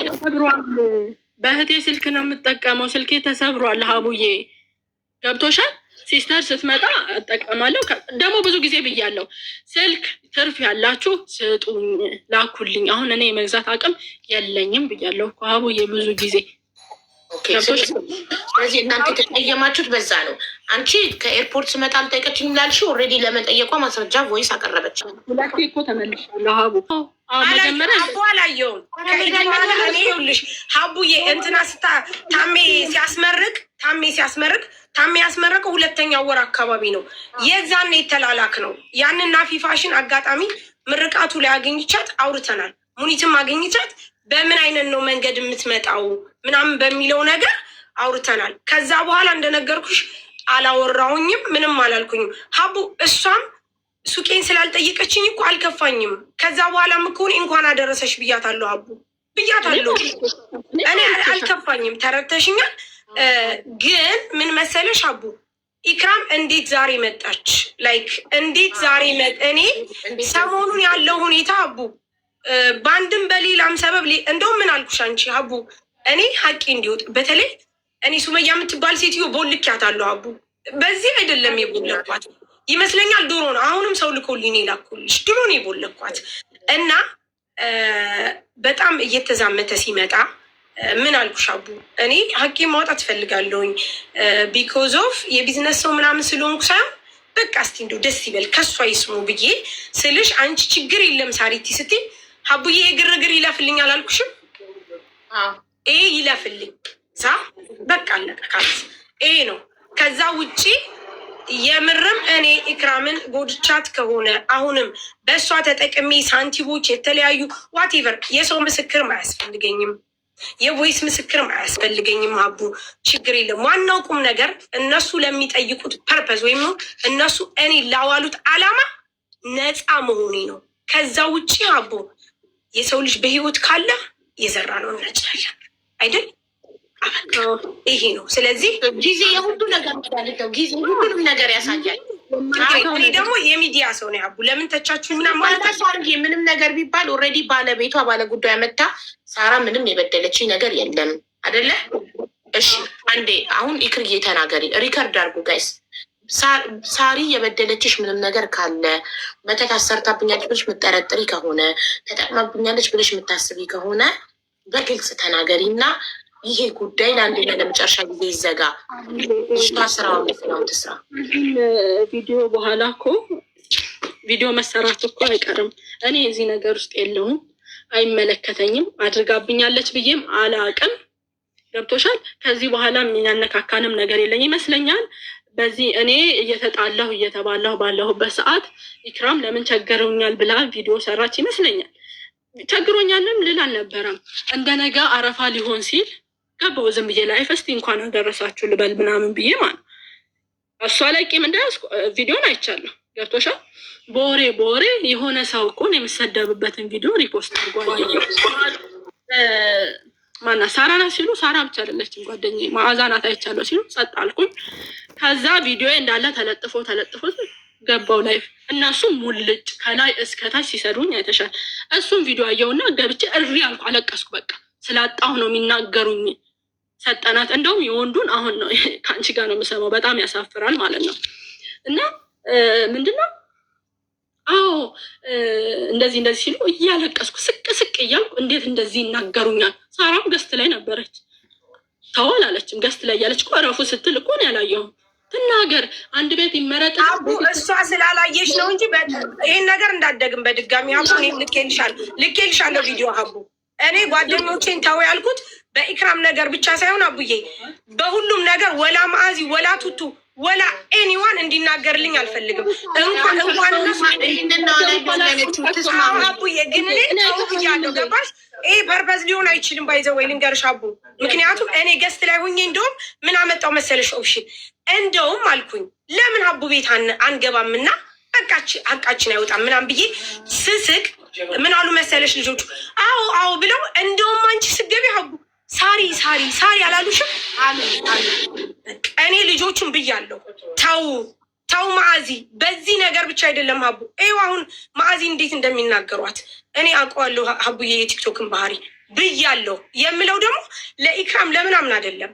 ተሰብሯል። በእህቴ ስልክ ነው የምጠቀመው። ስልኬ ተሰብሯል። ሀቡዬ ገብቶሻል? ሲስተር ስትመጣ እጠቀማለሁ። ደግሞ ብዙ ጊዜ ብያለሁ፣ ስልክ ትርፍ ያላችሁ ስጡኝ፣ ላኩልኝ። አሁን እኔ የመግዛት አቅም የለኝም ብያለሁ ሀቡዬ ብዙ ጊዜ። ስለዚህ እናንተ የተቀየማችሁት በዛ ነው። አንቺ ከኤርፖርት ስመጣ አልጠየቀችኝም ላልሽው ኦልሬዲ ለመጠየቋ ማስረጃ ቮይስ አቀረበች። ሁለቴ እኮ ተመልሻለሁ ሀቡ። መጀመሪያ ሀቡ አላየውም። ይኸውልሽ ሀቡዬ እንትና ታሜ ያስመረቀው ሁለተኛው ወር አካባቢ ነው። የዛን የተላላክ ነው። ያንን ናፊ ፋሽን አጋጣሚ ምርቃቱ ላይ አገኝቻት አውርተናል። ሙኒትም አገኝቻት በምን አይነት ነው መንገድ የምትመጣው ምናምን በሚለው ነገር አውርተናል። ከዛ በኋላ እንደነገርኩሽ አላወራሁኝም፣ ምንም አላልኩኝም። ሀቡ እሷም ሱቄን ስላልጠየቀችኝ እኮ አልከፋኝም። ከዛ በኋላ ምክሆን እንኳን አደረሰሽ ብያታለሁ። ሀቡ ብያታለሁ። እኔ አልከፋኝም። ተረድተሽኛል። ግን ምን መሰለሽ ሀቡ ኢክራም እንዴት ዛሬ መጣች? ላይክ እንዴት ዛሬ እኔ ሰሞኑን ያለው ሁኔታ ሀቡ በአንድም በሌላም ሰበብ እንደውም ምን አልኩሽ አንቺ ሀቡ እኔ ሀቂ እንዲወጥ በተለይ እኔ ሱመያ የምትባል ሴትዮ ቦልኪያታለሁ ሀቡ። በዚህ አይደለም የቦለኳት ይመስለኛል፣ ድሮ ነው። አሁንም ሰው ልኮልኝ ላኩልሽ፣ ድሮ ነው የቦለኳት። እና በጣም እየተዛመተ ሲመጣ ምን አልኩሽ አቡ እኔ ሀቂ ማውጣት ትፈልጋለሁኝ ቢኮዝ ኦፍ የቢዝነስ ሰው ምናምን ስለሆንኩ ሳይሆን በቃ እስቲ እንደው ደስ ይበል ከሷ ይስሙ ብዬ ስልሽ አንቺ ችግር የለም ሳሪቲ ስትይ ሀቡዬ የግርግር ይለፍልኝ አላልኩሽም? ይሄ ይለፍልኝ ሳ በቃ አለቀ። ይሄ ነው። ከዛ ውጪ የምርም እኔ ኢክራምን ጎድቻት ከሆነ አሁንም በእሷ ተጠቅሜ ሳንቲቦች የተለያዩ ዋቴቨር የሰው ምስክርም አያስፈልገኝም፣ የቮይስ ምስክርም አያስፈልገኝም። ሀቡ ችግር የለም። ዋናው ቁም ነገር እነሱ ለሚጠይቁት ፐርፐዝ ወይም እነሱ እኔ ላዋሉት አላማ ነፃ መሆኔ ነው። ከዛ ውጭ ሀቡ የሰው ልጅ በህይወት ካለ የዘራ ነው እናጭላለን አይደል? ይሄ ነው። ስለዚህ ጊዜ የሁሉ ነገር ያለው ጊዜ ሁሉንም ነገር ያሳያል። እኔ ደግሞ የሚዲያ ሰው ነው ሀቡ። ለምን ተቻችሁ ምናምን ማለት ምንም ነገር ቢባል ኦልሬዲ ባለቤቷ ባለጉዳይ መታ ሳራ ምንም የበደለች ነገር የለም አይደለ? እሺ አንዴ አሁን ኢክርዬ ተናገሪ። ሪከርድ አድርጉ ጋይስ። ሳሪ የበደለችሽ ምንም ነገር ካለ መተት አሰርታብኛለች ብለሽ የምጠረጥሪ ከሆነ ተጠቅማብኛለች ብለሽ የምታስቢ ከሆነ በግልጽ ተናገሪ እና ይሄ ጉዳይ ለአንድና ለመጨረሻ ጊዜ ይዘጋ። ስራ ትስራ። ቪዲዮ በኋላ እኮ ቪዲዮ መሰራት እኮ አይቀርም። እኔ እዚህ ነገር ውስጥ የለውም፣ አይመለከተኝም፣ አድርጋብኛለች ብዬም አላቅም። ገብቶሻል? ከዚህ በኋላ የሚያነካካንም ነገር የለኝ ይመስለኛል። በዚህ እኔ እየተጣላሁ እየተባላሁ ባለሁበት ሰዓት ኢክራም ለምን ቸገረኛል ብላ ቪዲዮ ሰራች ይመስለኛል። ቸግሮኛልም ልል አልነበረም። እንደ ነገ አረፋ ሊሆን ሲል ገባሁ ዝም ብዬ ላይ ፈስቲ እንኳን አደረሳችሁ ልበል ምናምን ብዬ ማለት እሷ ላይ ቂም እንዳያስኩ ቪዲዮን አይቻለሁ። ገብቶሻል? በወሬ የሆነ ሰው እኮ የምሰደብበትን ቪዲዮ ሪፖስት አድርጓል። ማና ሳራ ናት ሲሉ ሳራ ብቻ አይደለችም ጓደኛዬ መዓዛ ናት አይቻለሁ ሲሉ ጸጥ አልኩኝ። ከዛ ቪዲዮ እንዳለ ተለጥፎ ገባው ላይ እነሱ ሙልጭ ከላይ እስከታች ሲሰዱኝ አይተሻል። እሱም ቪዲዮ አየውና ገብቼ እሪ አልኩ፣ አለቀስኩ። በቃ ስላጣሁ ነው የሚናገሩኝ። ሰጠናት። እንደውም የወንዱን አሁን ነው ከአንቺ ጋር ነው የምሰማው። በጣም ያሳፍራል ማለት ነው። እና ምንድነው አዎ እንደዚህ ሲሉ እያለቀስኩ ስቅ እያልኩ እንዴት እንደዚህ ይናገሩኛል። ሳራም ገስት ላይ ነበረች። ተዋል አለችም። ገስት ላይ ያለች እኮ እረፉ ስትል እኮ ነው ያላየሁም። ትናገር አንድ ቤት ይመረጥ አቡ እሷ ስላላየሽ ነው እንጂ ይሄን ነገር እንዳደግም በድጋሚ አቡ እኔ ልኬልሻለሁ ቪዲዮ አቡ እኔ ጓደኞቼን ተው ያልኩት በኢክራም ነገር ብቻ ሳይሆን አቡዬ በሁሉም ነገር ወላ ማአዚ ወላ ቱቱ ወላ ኤኒዋን እንዲናገርልኝ አልፈልግም። እንኳን አቡዬ ግን እኔ ተው ብያለሁ። ገባሽ? ይሄ ፐርፐዝ ሊሆን አይችልም። ባይዘው ወይ ልንገርሽ አቡ፣ ምክንያቱም እኔ ገስት ላይ ሆኜ እንደውም ምን አመጣው መሰለሽ ኦፕሽን እንደውም አልኩኝ ለምን አቡ ቤት አንገባምና አቃችን አይወጣም ምናምን ብዬ ስስቅ ምን አሉ መሰለሽ ልጆቹ አዎ ብለው እንደውም አንቺ ስገቢ አቡ ሳሪ አላሉሽም? እኔ ልጆቹን ብያለሁ ተው ማአዚ በዚህ ነገር ብቻ አይደለም አቡ። ይኸው አሁን ማአዚ እንዴት እንደሚናገሯት እኔ አውቀዋለሁ አቡዬ፣ የቲክቶክን ባህሪ ብያለሁ። የምለው ደግሞ ለኢክራም ለምናምን አይደለም።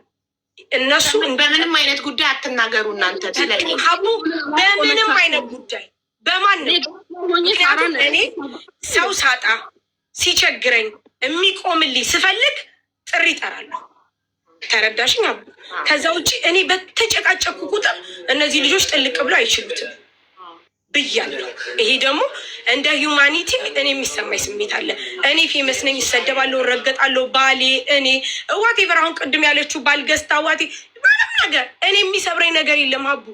እነሱ በምንም አይነት ጉዳይ አትናገሩ እናንተ አቡ፣ በምንም አይነት ጉዳይ በማንም። ምክንያቱም እኔ ሰው ሳጣ ሲቸግረኝ የሚቆምልኝ ስፈልግ ጥሪ እጠራለሁ። ተረዳሽኝ አቡ? ከዛ ውጭ እኔ በተጨቃጨኩ ቁጥር እነዚህ ልጆች ጥልቅ ብሎ አይችሉትም ብያለሁ። ይሄ ደግሞ እንደ ሂውማኒቲ እኔ የሚሰማኝ ስሜት አለ። እኔ ፌመስ ነኝ፣ ይሰደባለሁ፣ ረገጣለሁ። ባሌ እኔ ዋቴቨር አሁን ቅድም ያለችው ባልገዝታ ዋቴ ምንም ነገር እኔ የሚሰብረኝ ነገር የለም አቡ፣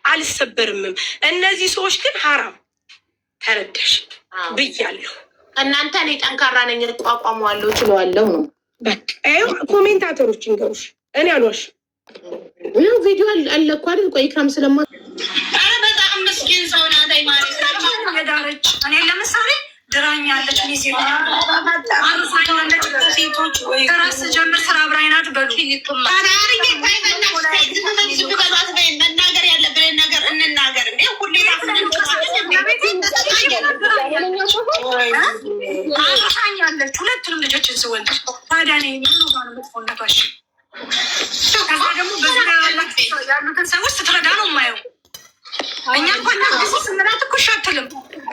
አልሰበርምም። እነዚህ ሰዎች ግን ሀራም ተረዳሽ ብያለሁ። እናንተ እኔ ጠንካራ ነኝ እቋቋመዋለሁ ችለዋለሁ ነው በቃ። ኮሜንታተሮች እንገሩሽ እኔ አልዋሽ ቪዲዮ አለኩ አይደል? ቆይ ኢክራም ስለማ በጣም ምስኪን ሰው ናት የዳረች እኔ ለምሳሌ ድራኛለች ሴቶች ከራስ ጀምር ስራ ብራይናት መናገር ያለብንን ነገር እንናገር። ሁሌታኛለች ሁለቱንም ልጆችን ስወልድ ታዲያ መጥፎነቷሽ ከዛ ደግሞ በዙሪያ ያሉትን ሰዎች ስትረዳ ነው የማየው። እኛ እንኳን ስምራት እኮ እሺ አትልም።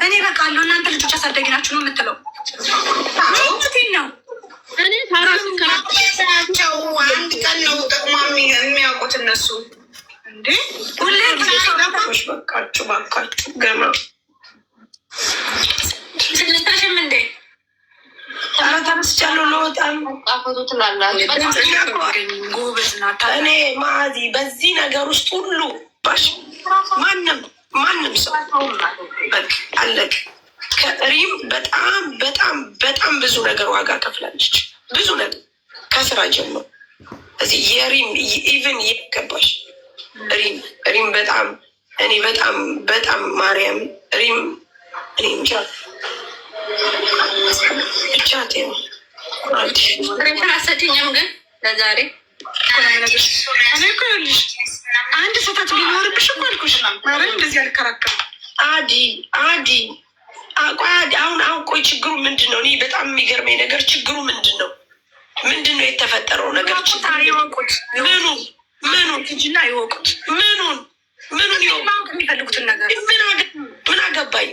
እኔ በቃ አለሁ እናንተ ልጆች አሳደጊ ናችሁ ነው የምትለው። ቴን ነው እኔ ታራቸው አንድ ቀን ነው ጥቅማ የሚያውቁት እነሱ እንዴ። ሁሌ በቃችሁ ባካችሁ ገማ ስልታሽም እንዴ ተመስቻለሁ ለወጣም ጎበዝ ናት። እኔ ማዚ በዚህ ነገር ውስጥ ሁሉ ባሽ ማንም ሰው በቃ አለቅ። ከሪም በጣም ብዙ ነገር ዋጋ ከፍላለች። ብዙ ነገር ከስራ ጀምሮ እዚህ የሪም ኢቨን ይገባሽ ሪም በጣም ማርያም ሪም እኔ እንጃ ብቻት ነው ሪም ግን ለዛሬ እኔ እኮ ይኸውልሽ አንድ ሰታት ቢኖርብሽ እኮ አልኩሽ እንደዚህ አልከራከርም። አዲ አሁን ቆይ ችግሩ ምንድን ነው? እኔ በጣም የሚገርመኝ ነገር ችግሩ ምንድን ነው የተፈጠረው ነገር? ይወቁት ምኑን ምኑን ማወቅ የሚፈልጉትን ነገር ምን አገባኝ።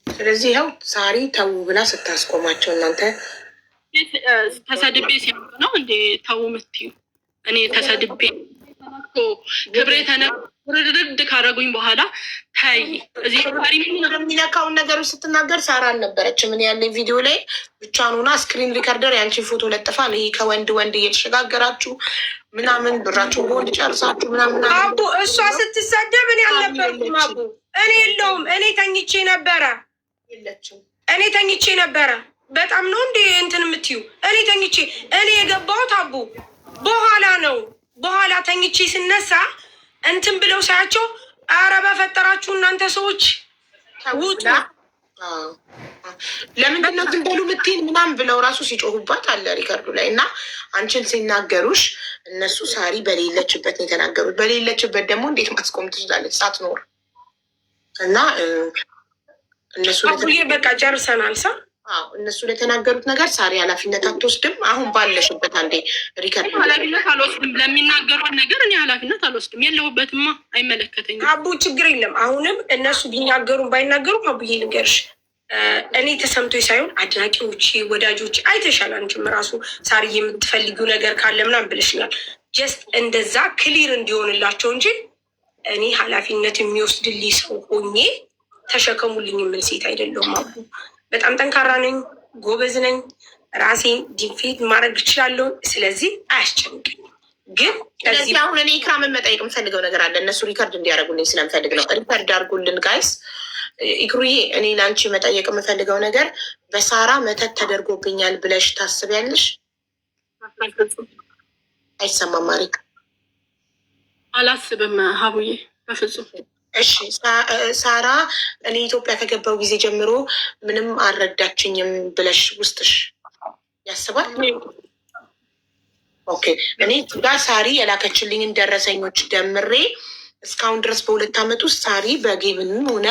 ስለዚህ ይኸው ሳሪ ተው ብላ ስታስቆማቸው እናንተ ተሰድቤ ሲያሉ ነው እንዴ ተው ምትዩ? እኔ ተሰድቤ ክብሬ ርድርድ ካረጉኝ በኋላ ታይ እዚህ የሚነካውን ነገሮች ስትናገር ሳራ አልነበረችም። ምን ያለ ቪዲዮ ላይ ብቻዋን ሆና ስክሪን ሪከርደር የአንቺን ፎቶ ለጥፋል። ይሄ ከወንድ ወንድ እየተሸጋገራችሁ ምናምን ብራችሁ በወንድ ጨርሳችሁ ምናምን አቡ እሷ ስትሰደብ እኔ አልነበርኩም። አቡ እኔ የለውም እኔ ተኝቼ ነበረ። የለችም እኔ ተኝቼ ነበረ። በጣም ነው እንዴ እንትን የምትዩ? እኔ ተኝቼ እኔ የገባሁት አቡ በኋላ ነው። በኋላ ተኝቼ ስነሳ እንትን ብለው ሳያቸው አረ በፈጠራችሁ እናንተ ሰዎች ውጡ። ለምንድን ነው ዝም በሉ ምትይን ምናምን ብለው ራሱ ሲጮሁባት አለ ሪከርዱ ላይ። እና አንቺን ሲናገሩሽ እነሱ ሳሪ በሌለችበት ነው የተናገሩት። በሌለችበት ደግሞ እንዴት ማስቆም ትችላለች ሳትኖር? እና እነሱ በቃ ጨርሰናል ሳ እነሱ ለተናገሩት ነገር ሳሪ ኃላፊነት አትወስድም። አሁን ባለሽበት አንዴ ሪከርድ ኃላፊነት አልወስድም። ለሚናገሩት ነገር እኔ ኃላፊነት አልወስድም። የለሁበትማ፣ አይመለከተኝም። አቡ ችግር የለም። አሁንም እነሱ ቢናገሩም ባይናገሩም አቡዬ ልንገርሽ፣ እኔ ተሰምቶኝ ሳይሆን አድናቂዎች፣ ወዳጆች አይተሻል። አንቺም ራሱ ሳሪ የምትፈልጊው ነገር ካለ ምናምን ብለሽናል። ጀስት እንደዛ ክሊር እንዲሆንላቸው እንጂ እኔ ኃላፊነት የሚወስድልኝ ሰው ሆኜ ተሸከሙልኝ የምል ሴት አይደለሁም። አቡ በጣም ጠንካራ ነኝ፣ ጎበዝ ነኝ፣ ራሴን ዲፌት ማድረግ እችላለሁ። ስለዚህ አያስጨንቅኝ። ግን ስለዚህ አሁን እኔ ኢክራምን መጠየቅ የምፈልገው ነገር አለ። እነሱ ሪከርድ እንዲያደርጉልኝ ስለምፈልግ ነው። ሪከርድ አድርጉልን ጋይስ። ኢክሩዬ እኔ ለአንቺ መጠየቅ የምፈልገው ነገር በሳራ መተት ተደርጎብኛል ብለሽ ታስቢያለሽ? አይሰማም ማሪክ? አላስብም ሀቡዬ፣ በፍጹም። እሺ ሳራ እኔ ኢትዮጵያ ከገባው ጊዜ ጀምሮ ምንም አልረዳችኝም ብለሽ ውስጥሽ ያስባል? ኦኬ እኔ ጋ ሳሪ የላከችልኝን ደረሰኞች ደምሬ እስካሁን ድረስ በ2 ዓመት ውስጥ ሳሪ በጌምንም ሆነ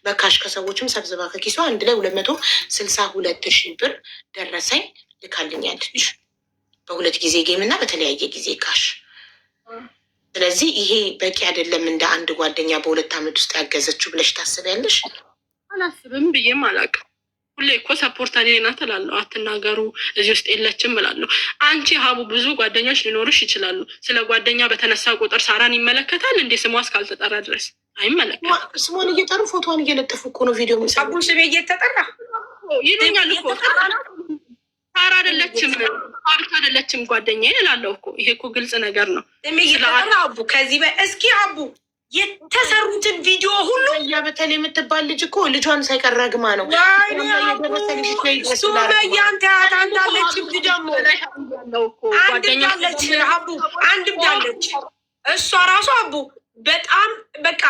በካሽ ከሰዎችም ሰብስባ ከኪሷ አንድ ላይ 262,000 ብር ደረሰኝ ልካልኛለች። በ2 ጊዜ ጌም እና በተለያየ ጊዜ ካሽ። ስለዚህ ይሄ በቂ አይደለም እንደ አንድ ጓደኛ በ2 ዓመት ውስጥ ያገዘችው ብለሽ ታስቢያለሽ? አላስብም ብዬም አላውቅም። ሁሌ እኮ ሰፖርት እኔ ናት እላለሁ። አትናገሩ እዚህ ውስጥ የለችም እላለሁ። አንቺ ሀቡ ብዙ ጓደኞች ሊኖሩሽ ይችላሉ። ስለ ጓደኛ በተነሳ ቁጥር ሳራን ይመለከታል እንዴ? ስሟ እስካልተጠራ ድረስ አይመለከትም። ስሟን እየጠሩ ፎቶዋን እየለጠፉ እኮ ነው ቪዲዮ አቡ ስሜ እየተጠራ ይሉኛል እኮ። ሳራ አይደለችም ብቻ አይደለችም ጓደኛዬ እላለሁ እኮ። ይሄ እኮ ግልጽ ነገር ነው። ስሜ እየተጠራ አቡ ከዚህ እስኪ አቡ የተሰሩትን ቪዲዮ ሁሉ በተለይ የምትባል ልጅ እኮ ልጇን ሳይቀር ረግማ ነው። ሱመያን ተያት አንዳለች ደግሞ አንድዳለች አቡ አንድዳለች እሷ ራሱ አቡ በጣም በቃ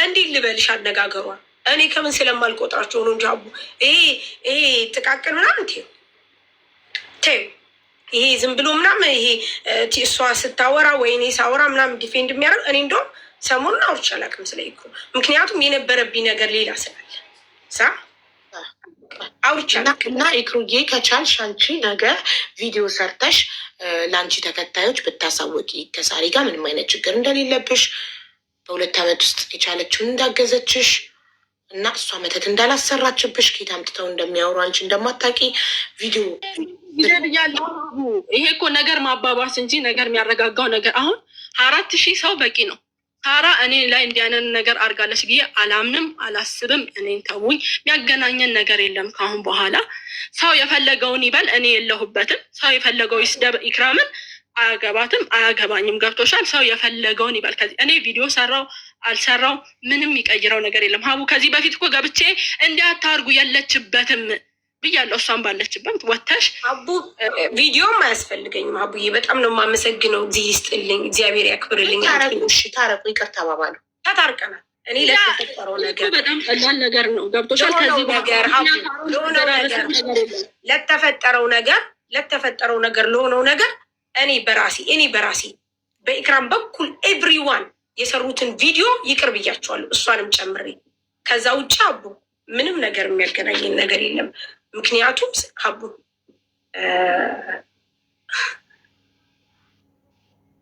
እንዲህ ልበልሽ አነጋገሯ እኔ ከምን ስለማልቆጥራቸው ነው እንጂ አቡ ይሄ ጥቃቅን ምናምን ተይው ይሄ ዝም ብሎ ምናምን ይሄ እሷ ስታወራ ወይ እኔ ሳወራ ምናምን ዲፌንድ የሚያደርግ እኔ እንደውም ሰሞኑን አውርቼ አላውቅም ስለ ኢክሩ። ምክንያቱም የነበረብኝ ነገር ሌላ ስላለ አውርቼ አላውቅም። እና ኢክሩዬ ከቻልሽ አንቺ ነገ ቪዲዮ ሰርተሽ ለአንቺ ተከታዮች ብታሳወቂ ከሳሪ ጋር ምንም አይነት ችግር እንደሌለብሽ በ2 ዓመት ውስጥ የቻለችውን እንዳገዘችሽ እና እሷ መተት እንዳላሰራችብሽ ኬት አምጥተው እንደሚያወሩ አንቺ እንደማታውቂ ቪዲዮ ብያለሁ። ይሄ እኮ ነገር ማባባስ እንጂ ነገር የሚያረጋጋው ነገር አሁን 4,000 ሰው በቂ ነው። ሳራ እኔ ላይ እንዲያንን ነገር አድርጋለች ብዬ አላምንም፣ አላስብም። እኔን ተውኝ። የሚያገናኘን ነገር የለም ከአሁን በኋላ። ሰው የፈለገውን ይበል፣ እኔ የለሁበትም። ሰው የፈለገው ይስደብ ኢክራምን፣ አያገባትም፣ አያገባኝም። ገብቶሻል? ሰው የፈለገውን ይበል። ከዚህ እኔ ቪዲዮ ሰራው አልሰራው ምንም የሚቀይረው ነገር የለም። ሀቡ ከዚህ በፊት እኮ ገብቼ እንዲያታርጉ የለችበትም ብያለሁ። እሷን ባለችበት ወተሽ አቡ ቪዲዮም አያስፈልገኝም። አቡዬ በጣም ነው የማመሰግነው። እዚህ ይስጥልኝ፣ እግዚአብሔር ያክብርልኝ። ታረቁ፣ ይቅር ተባባሉ፣ ተታርቀናል። እኔ ለተፈጠረው ነገር በጣም ቀላል ነገር ነው። ገብቶሻል? ከዚህ ነገር ለተፈጠረው ነገር ለሆነው ነገር እኔ በራሴ በኢክራም በኩል ኤቭሪዋን የሰሩትን ቪዲዮ ይቅር ብያቸዋለሁ፣ እሷንም ጨምሬ። ከዛ ውጭ አቡ ምንም ነገር የሚያገናኝን ነገር የለም። ምክንያቱም አቡ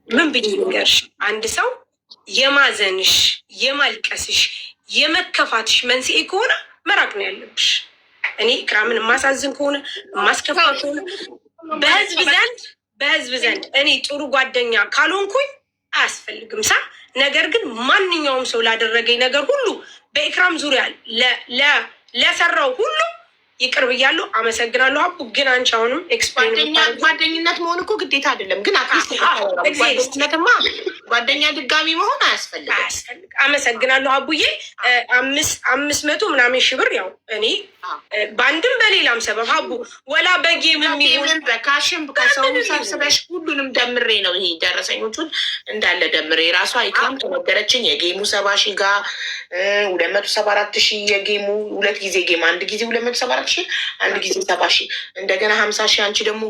ምን ብዬ ልንገርሽ፣ አንድ ሰው የማዘንሽ፣ የማልቀስሽ፣ የመከፋትሽ መንስኤ ከሆነ መራቅ ነው ያለብሽ። እኔ ኢክራምን የማሳዝን ከሆነ የማስከፋ ከሆነ በህዝብ ዘንድ እኔ ጥሩ ጓደኛ ካልሆንኩኝ አያስፈልግም ሳ ነገር ግን ማንኛውም ሰው ላደረገኝ ነገር ሁሉ በኢክራም ዙሪያ ለሰራው ሁሉ ይቅር ብያለሁ፣ አመሰግናለሁ። አቡ ግን አንቺ አሁንም ጓደኝነት መሆን እኮ ግዴታ አይደለም፣ ግን ጓደኝነትማ ጓደኛ ድጋሚ መሆን አያስፈልግም። አመሰግናለሁ አቡዬ። 500 ምናምን ሺህ ብር ያው እኔ በአንድም በሌላም ሰበብ አቡ ወላ በጌም የሚሆን በካሽም ከሰው ሰብስበሽ ሁሉንም ደምሬ ነው ይሄ ደረሰኞቹን እንዳለ ደምሬ ራሷ ኢክራም ተነገረችኝ። የጌሙ 70 ሺህ ጋር 274 ሺህ የጌሙ 2 ጊዜ ጌም አንድ ጊዜ 274 ሺህ አንድ ጊዜ 70 ሺህ እንደገና 50 ሺህ አንቺ ደግሞ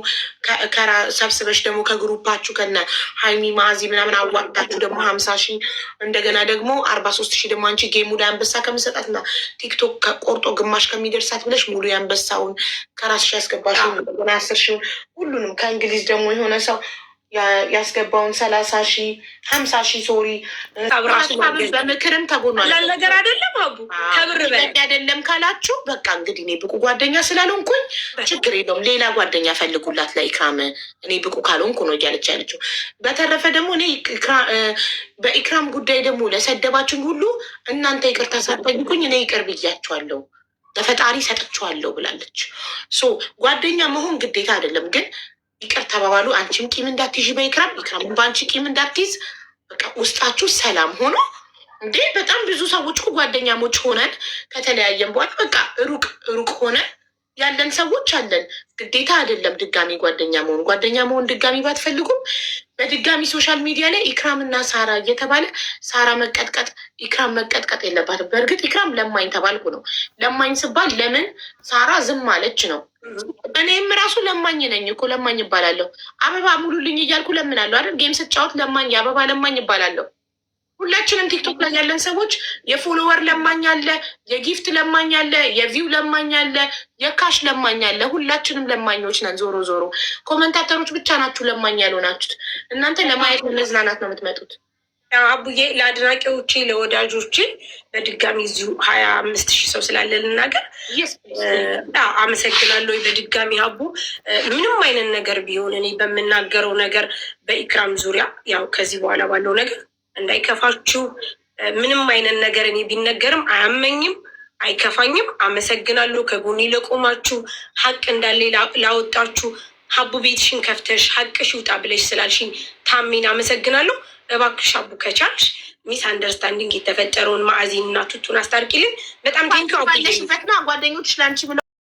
ሰብስበሽ ደግሞ ከግሩፓችሁ ከነ ሀይሚ ማዚ ምናምን አዋጣችሁ ደግሞ 50 ሺህ እንደገና ደግሞ 43 ሺህ ደግሞ አንቺ ጌሙ ላይ አንበሳ ከምሰጣትና ቲክቶክ ቆርጦ ግማሽ ከሚደርሳት ብለሽ ሙሉ የአንበሳውን ከራስሽ ያስገባሽውን እንደገና 10 ሺህ ሁሉንም ከእንግሊዝ ደግሞ የሆነ ሰው ያስገባውን 30 ሺህ 50 ሺህ ሶሪ በምክርም ተጎኗል ነገር አይደለም አቡ ከብር በላይ አይደለም ካላችሁ በቃ እንግዲህ እኔ ብቁ ጓደኛ ስላልሆንኩኝ ችግር የለውም ሌላ ጓደኛ ፈልጉላት ለኢክራም እኔ ብቁ ካልሆንኩ ነው እያለች ያለችው። በተረፈ ደግሞ እኔ በኢክራም ጉዳይ ደግሞ ለሰደባችሁኝ ሁሉ እናንተ ይቅርታ ሳትጠይቁኝ እኔ ይቅር ብያችኋለሁ ለፈጣሪ ሰጥቼዋለሁ ብላለች። ጓደኛ መሆን ግዴታ አይደለም ግን ይቅር ተባባሉ። አንቺም ቂም እንዳትይዥ በኢክራም ኢክራም በአንቺ ቂም እንዳትይዝ በቃ ውስጣችሁ ሰላም ሆኖ እንዴ በጣም ብዙ ሰዎች እኮ ጓደኛሞች ሆነን ከተለያየን በኋላ በቃ ሩቅ ሆነን ያለን ሰዎች አለን። ግዴታ አይደለም ድጋሚ ጓደኛ መሆን ድጋሚ ባትፈልጉም በድጋሚ ሶሻል ሚዲያ ላይ ኢክራምና ሳራ እየተባለ ሳራ መቀጥቀጥ ኢክራም መቀጥቀጥ የለባትም። በእርግጥ ኢክራም ለማኝ ተባልኩ ነው። ለማኝ ስባል ለምን ሳራ ዝም አለች ነው። እኔም ራሱ ለማኝ ነኝ እኮ ለማኝ ይባላለሁ። አበባ ሙሉልኝ እያልኩ ለምናለሁ አይደል? ጌም ስጫወት ለማኝ የአበባ ለማኝ ይባላለሁ። ሁላችንም ቲክቶክ ላይ ያለን ሰዎች የፎሎወር ለማኝ አለ፣ የጊፍት ለማኝ አለ፣ የቪው ለማኝ አለ፣ የካሽ ለማኝ አለ። ሁላችንም ለማኞች ነን። ዞሮ ኮመንታተሮች ብቻ ናችሁ ለማኝ ያልሆናችሁት። እናንተ ለማየት ለመዝናናት ነው የምትመጡት። አቡዬ ለአድናቂዎቼ ለወዳጆቼ በድጋሚ እዚሁ 25 ሺህ ሰው ስላለ ልናገር አመሰግናለሁ። በድጋሚ አቡ ምንም አይነት ነገር ቢሆን እኔ በምናገረው ነገር በኢክራም ዙሪያ ያው ከዚህ በኋላ ባለው ነገር እንዳይከፋችሁ ምንም አይነት ነገር እኔ ቢነገርም አያመኝም፣ አይከፋኝም። አመሰግናለሁ ከጎኔ ለቆማችሁ ሀቅ እንዳለ ላወጣችሁ ሀቡ ቤትሽን ከፍተሽ ሀቅሽ ይውጣ ብለሽ ስላልሽኝ ታሜን አመሰግናለሁ። እባክሽ አቡ ከቻልሽ ሚስ አንደርስታንዲንግ የተፈጠረውን ማዕዚን እና ቱቱን አስታርቂልን። በጣም ቴንኪው። ጓደኞች ለአንቺ ብለው